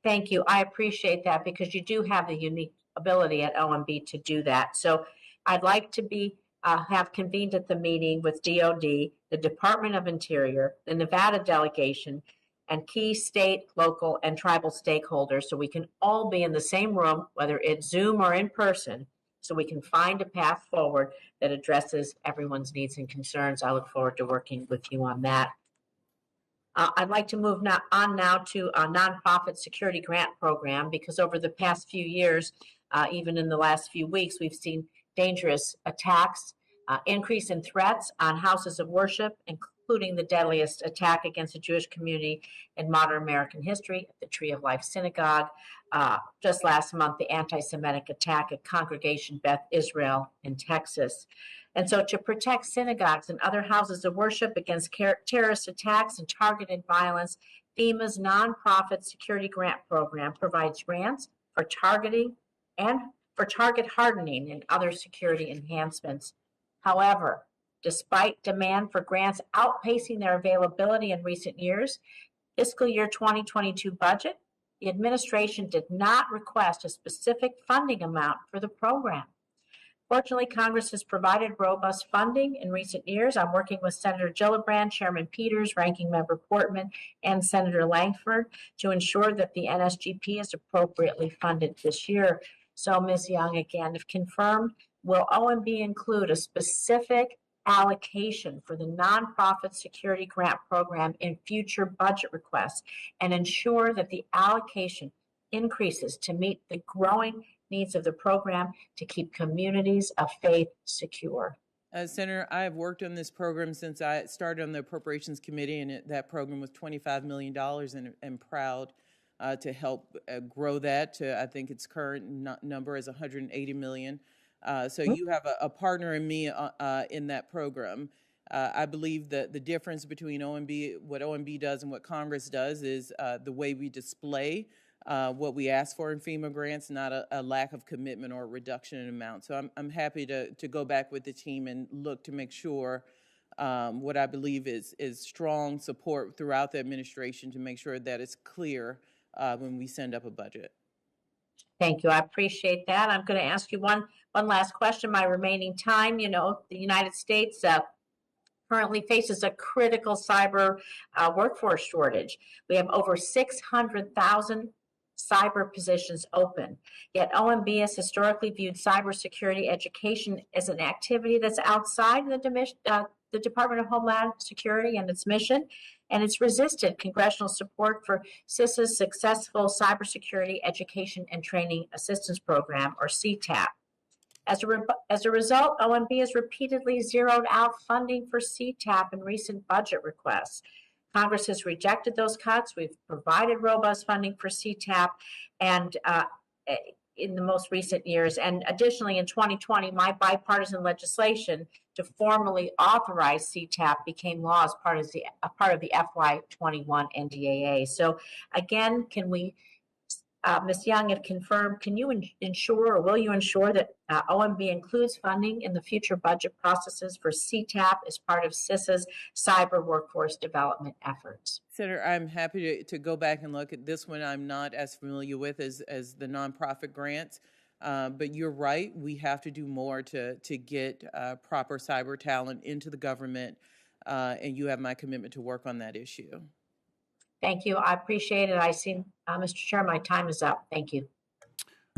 Thank you. I appreciate that because you do have the unique ability at OMB to do that. So I'd like to be have convened at the meeting with DOD, the Department of Interior, the Nevada delegation, and key state, local, and tribal stakeholders so we can all be in the same room, whether it's Zoom or in person, so we can find a path forward that addresses everyone's needs and concerns. I look forward to working with you on that. I'd like to move on now to a nonprofit security grant program because over the past few years, even in the last few weeks, we've seen dangerous attacks, increase in threats on houses of worship, including the deadliest attack against the Jewish community in modern American history at the Tree of Life Synagogue. Just last month, the anti-Semitic attack at Congregation Beth Israel in Texas. And so to protect synagogues and other houses of worship against terrorist attacks and targeted violence, FEMA's nonprofit security grant program provides grants for targeting and for target hardening and other security enhancements. However, despite demand for grants outpacing their availability in recent years, fiscal year 2022 budget, the administration did not request a specific funding amount for the program. Fortunately, Congress has provided robust funding in recent years. I'm working with Senator Gillibrand, Chairman Peters, Ranking Member Portman, and Senator Langford to ensure that the NSGP is appropriately funded this year. So, Ms. Young, again, if confirmed, will OMB include a specific allocation for the nonprofit security grant program in future budget requests and ensure that the allocation increases to meet the growing needs of the program to keep communities of faith secure? Senator, I have worked on this program since I started on the Appropriations Committee, and that program was $25 million, and I'm proud to help grow that to, I think its current number is $180 million. So you have a partner in me in that program. I believe that the difference between OMB, what OMB does and what Congress does is the way we display what we ask for in FEMA grants, not a lack of commitment or a reduction in amount. So I'm happy to go back with the team and look to make sure what I believe is strong support throughout the administration to make sure that it's clear when we send up a budget. Thank you. I appreciate that. I'm going to ask you one last question. My remaining time, you know, the United States currently faces a critical cyber workforce shortage. We have over 600,000 cyber positions open. Yet OMB has historically viewed cybersecurity education as an activity that's outside the Department of Homeland Security and its mission, and it's resisted congressional support for CISA's successful Cybersecurity Education and Training Assistance Program, or CTAP. As a result, OMB has repeatedly zeroed out funding for CTAP in recent budget requests. Congress has rejected those cuts. We've provided robust funding for CTAP and in the most recent years. And additionally, in 2020, my bipartisan legislation to formally authorize CTAP became law as part of the FY21 NDAA. So again, can we, Ms. Young, if confirmed, can you ensure or will you ensure that OMB includes funding in the future budget processes for CTAP as part of CISA's cyber workforce development efforts? Senator, I'm happy to go back and look at this one. I'm not as familiar with as the nonprofit grants, but you're right. We have to do more to get proper cyber talent into the government, and you have my commitment to work on that issue. Thank you. I appreciate it. I see, Mr. Chair, my time is up. Thank you.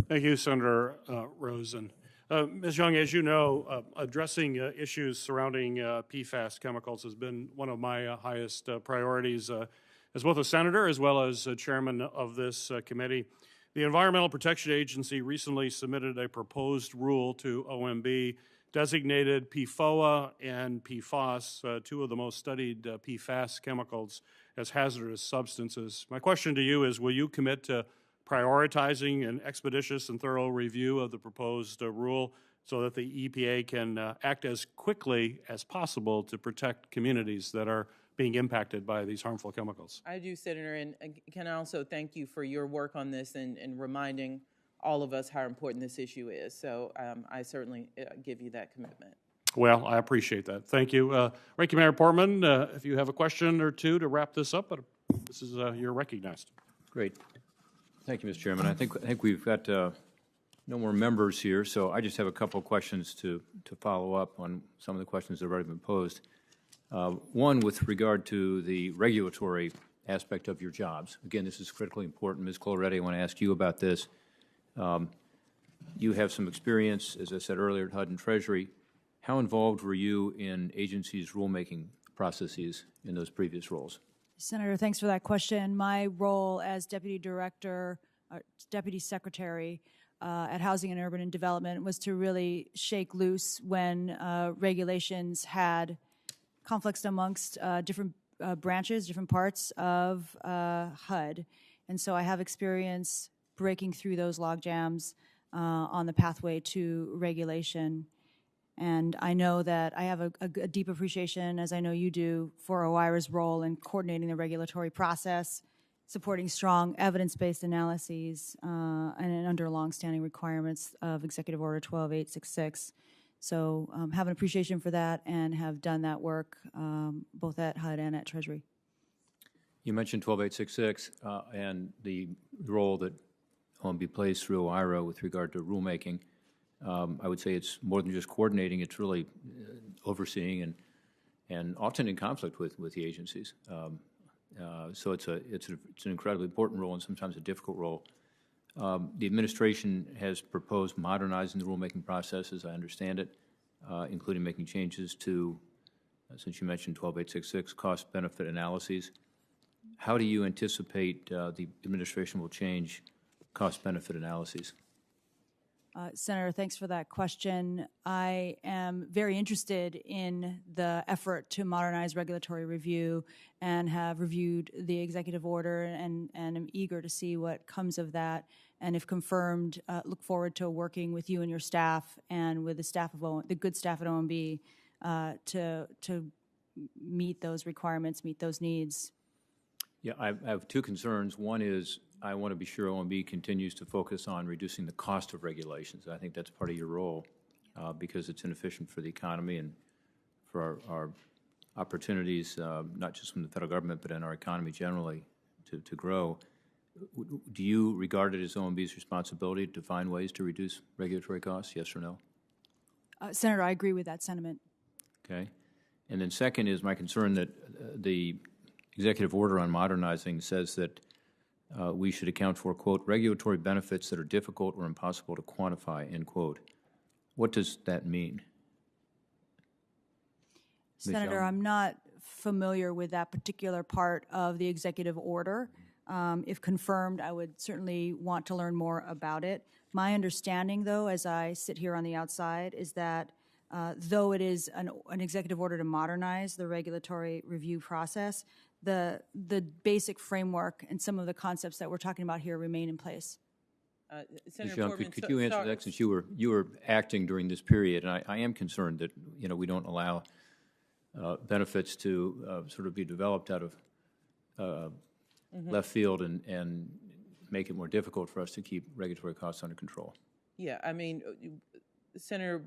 Thank you, Senator Rosen. Ms. Young, as you know, addressing issues surrounding PFAS chemicals has been one of my highest priorities as both a senator as well as chairman of this committee. The Environmental Protection Agency recently submitted a proposed rule to OMB, designated PFOA and PFOS, two of the most studied PFAS chemicals, as hazardous substances. My question to you is, will you commit to prioritizing an expeditious and thorough review of the proposed rule so that the EPA can act as quickly as possible to protect communities that are being impacted by these harmful chemicals? I do, Senator, and can I also thank you for your work on this and reminding all of us how important this issue is. So I certainly give you that commitment. Well, I appreciate that. Thank you. Ranking Member Portman, if you have a question or two to wrap this up, this is you're recognized. Great. Thank you, Mr. Chairman. I think we've got no more members here, so I just have a couple of questions to follow up on some of the questions that have already been posed. One with regard to the regulatory aspect of your jobs. Again, this is critically important. Ms. Coloretti, I want to ask you about this. You have some experience, as I said earlier, at HUD and Treasury. How involved were you in agencies' rulemaking processes in those previous roles? Senator, thanks for that question. My role as Deputy Director, Deputy Secretary at Housing and Urban Development was to really shake loose when regulations had conflicts amongst different branches, different parts of HUD. And so I have experience breaking through those log jams on the pathway to regulation. And I know that I have a deep appreciation, as I know you do, for OIRA's role in coordinating the regulatory process, supporting strong evidence-based analyses, and under longstanding requirements of Executive Order 12866. So have an appreciation for that and have done that work both at HUD and at Treasury. You mentioned 12866 and the role that OMB plays through OIRA with regard to rulemaking. I would say it's more than just coordinating, it's really overseeing and often in conflict with the agencies. So it's an incredibly important role and sometimes a difficult role. The administration has proposed modernizing the rulemaking process, as I understand it, including making changes to, since you mentioned 12866, cost-benefit analyses. How do you anticipate the administration will change cost-benefit analyses? Senator, thanks for that question. I am very interested in the effort to modernize regulatory review and have reviewed the executive order and am eager to see what comes of that. And if confirmed, look forward to working with you and your staff and with the staff of the good staff at OMB to meet those requirements, meet those needs. Yeah, I have two concerns. One is I want to be sure OMB continues to focus on reducing the cost of regulations. I think that's part of your role because it's inefficient for the economy and for our opportunities, not just from the federal government, but in our economy generally to grow. Do you regard it as OMB's responsibility to find ways to reduce regulatory costs, yes or no? Senator, I agree with that sentiment. Okay. And then second is my concern that the executive order on modernizing says that we should account for, quote, regulatory benefits that are difficult or impossible to quantify, end quote. What does that mean? Senator, I'm not familiar with that particular part of the executive order. If confirmed, I would certainly want to learn more about it. My understanding, though, as I sit here on the outside, is that though it is an executive order to modernize the regulatory review process, the basic framework and some of the concepts that we're talking about here remain in place. Ms. Young, could you answer that since you were acting during this period? And I am concerned that we don't allow benefits to sort of be developed out of left field and make it more difficult for us to keep regulatory costs under control. Yeah, I mean, Senator,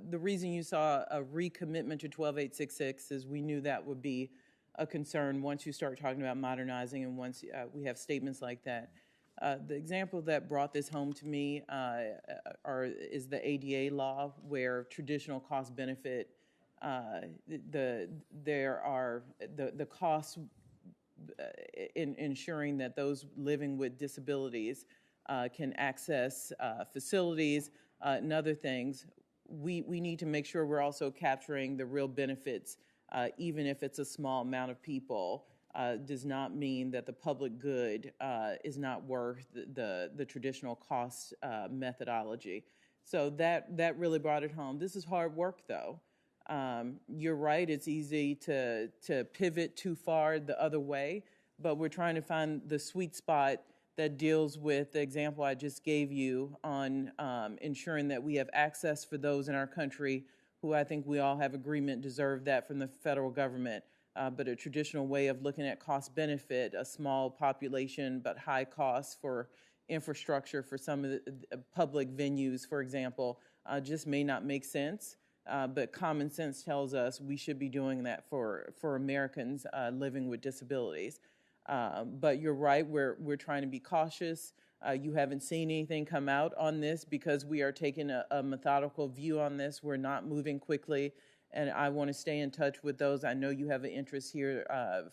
the reason you saw a recommitment to 12866 is we knew that would be a concern once you start talking about modernizing and once we have statements like that. The example that brought this home to me is the ADA law, where traditional cost benefit, the costs in ensuring that those living with disabilities can access facilities and other things. We need to make sure we're also capturing the real benefits, even if it's a small amount of people. Does not mean that the public good is not worth the traditional cost methodology. So that really brought it home. This is hard work, though. You're right, it's easy to pivot too far the other way, but we're trying to find the sweet spot that deals with the example I just gave you on ensuring that we have access for those in our country who I think we all have agreement deserve that from the federal government. But a traditional way of looking at cost benefit, a small population but high cost for infrastructure for some of the public venues, for example, just may not make sense. But common sense tells us we should be doing that for Americans living with disabilities. But you're right, we're trying to be cautious. You haven't seen anything come out on this because we are taking a methodical view on this. We're not moving quickly, and I want to stay in touch with those. I know you have an interest here,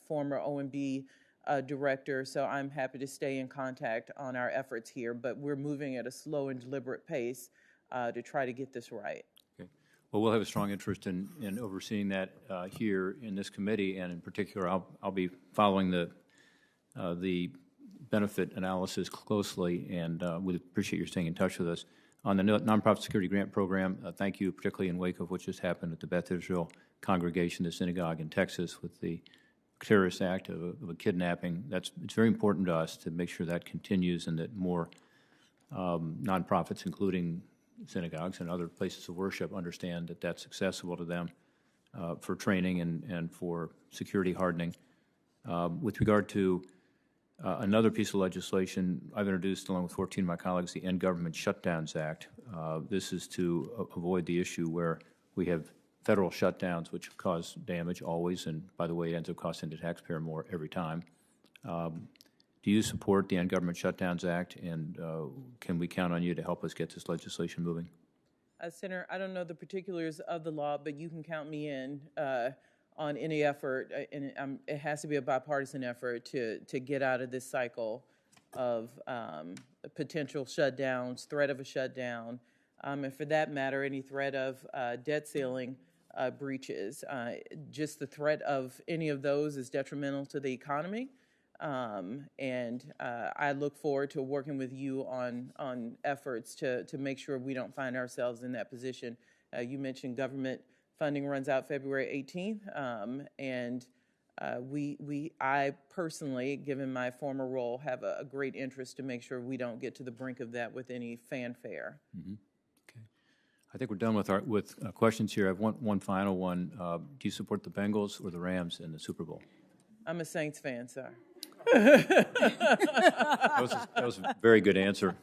former OMB Director, so I'm happy to stay in contact on our efforts here, but we're moving at a slow and deliberate pace to try to get this right. Okay. Well, we'll have a strong interest in overseeing that here in this committee, and in particular, I'll be following the benefit analysis closely, and we appreciate your staying in touch with us. On the Nonprofit Security Grant Program, thank you, particularly in wake of what just happened at the Beth Israel Congregation, the synagogue in Texas, with the terrorist act of a kidnapping. It's very important to us to make sure that continues and that more nonprofits, including synagogues and other places of worship, understand that that's accessible to them for training and for security hardening. With regard to another piece of legislation I've introduced along with 14 of my colleagues, the End Government Shutdowns Act. This is to avoid the issue where we have federal shutdowns which cause damage always, and by the way, it ends up costing the taxpayer more every time. Do you support the End Government Shutdowns Act, and can we count on you to help us get this legislation moving? Senator, I don't know the particulars of the law, but you can count me in on any effort, and it has to be a bipartisan effort to get out of this cycle of potential shutdowns, threat of a shutdown, and for that matter, any threat of debt ceiling breaches. Just the threat of any of those is detrimental to the economy, and I look forward to working with you on efforts to make sure we don't find ourselves in that position. You mentioned government funding runs out February 18th, and I personally, given my former role, have a great interest to make sure we don't get to the brink of that with any fanfare. Mm-hmm. Okay, I think we're done with questions here. I have one final one. Do you support the Bengals or the Rams in the Super Bowl? I'm a Saints fan, sir. That was a very good answer.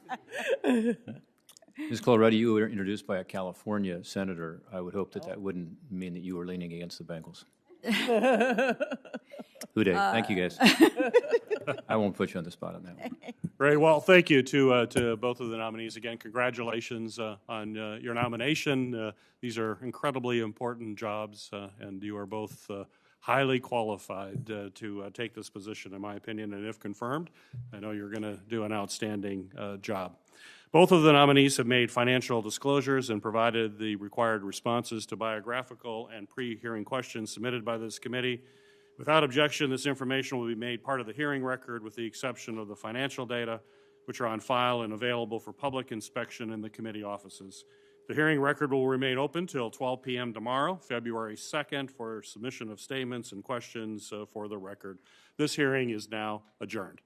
Ms. Coloretti, you were introduced by a California senator. I would hope that wouldn't mean that you were leaning against the Bengals. Hooday. Thank you, guys. I won't put you on the spot on that one. Very well. Thank you to both of the nominees. Again, congratulations on your nomination. These are incredibly important jobs, and you are both highly qualified to take this position, in my opinion, and if confirmed, I know you're going to do an outstanding job. Both of the nominees have made financial disclosures and provided the required responses to biographical and pre-hearing questions submitted by this committee. Without objection, this information will be made part of the hearing record with the exception of the financial data, which are on file and available for public inspection in the committee offices. The hearing record will remain open till 12 p.m. tomorrow, February 2nd, for submission of statements and questions for the record. This hearing is now adjourned.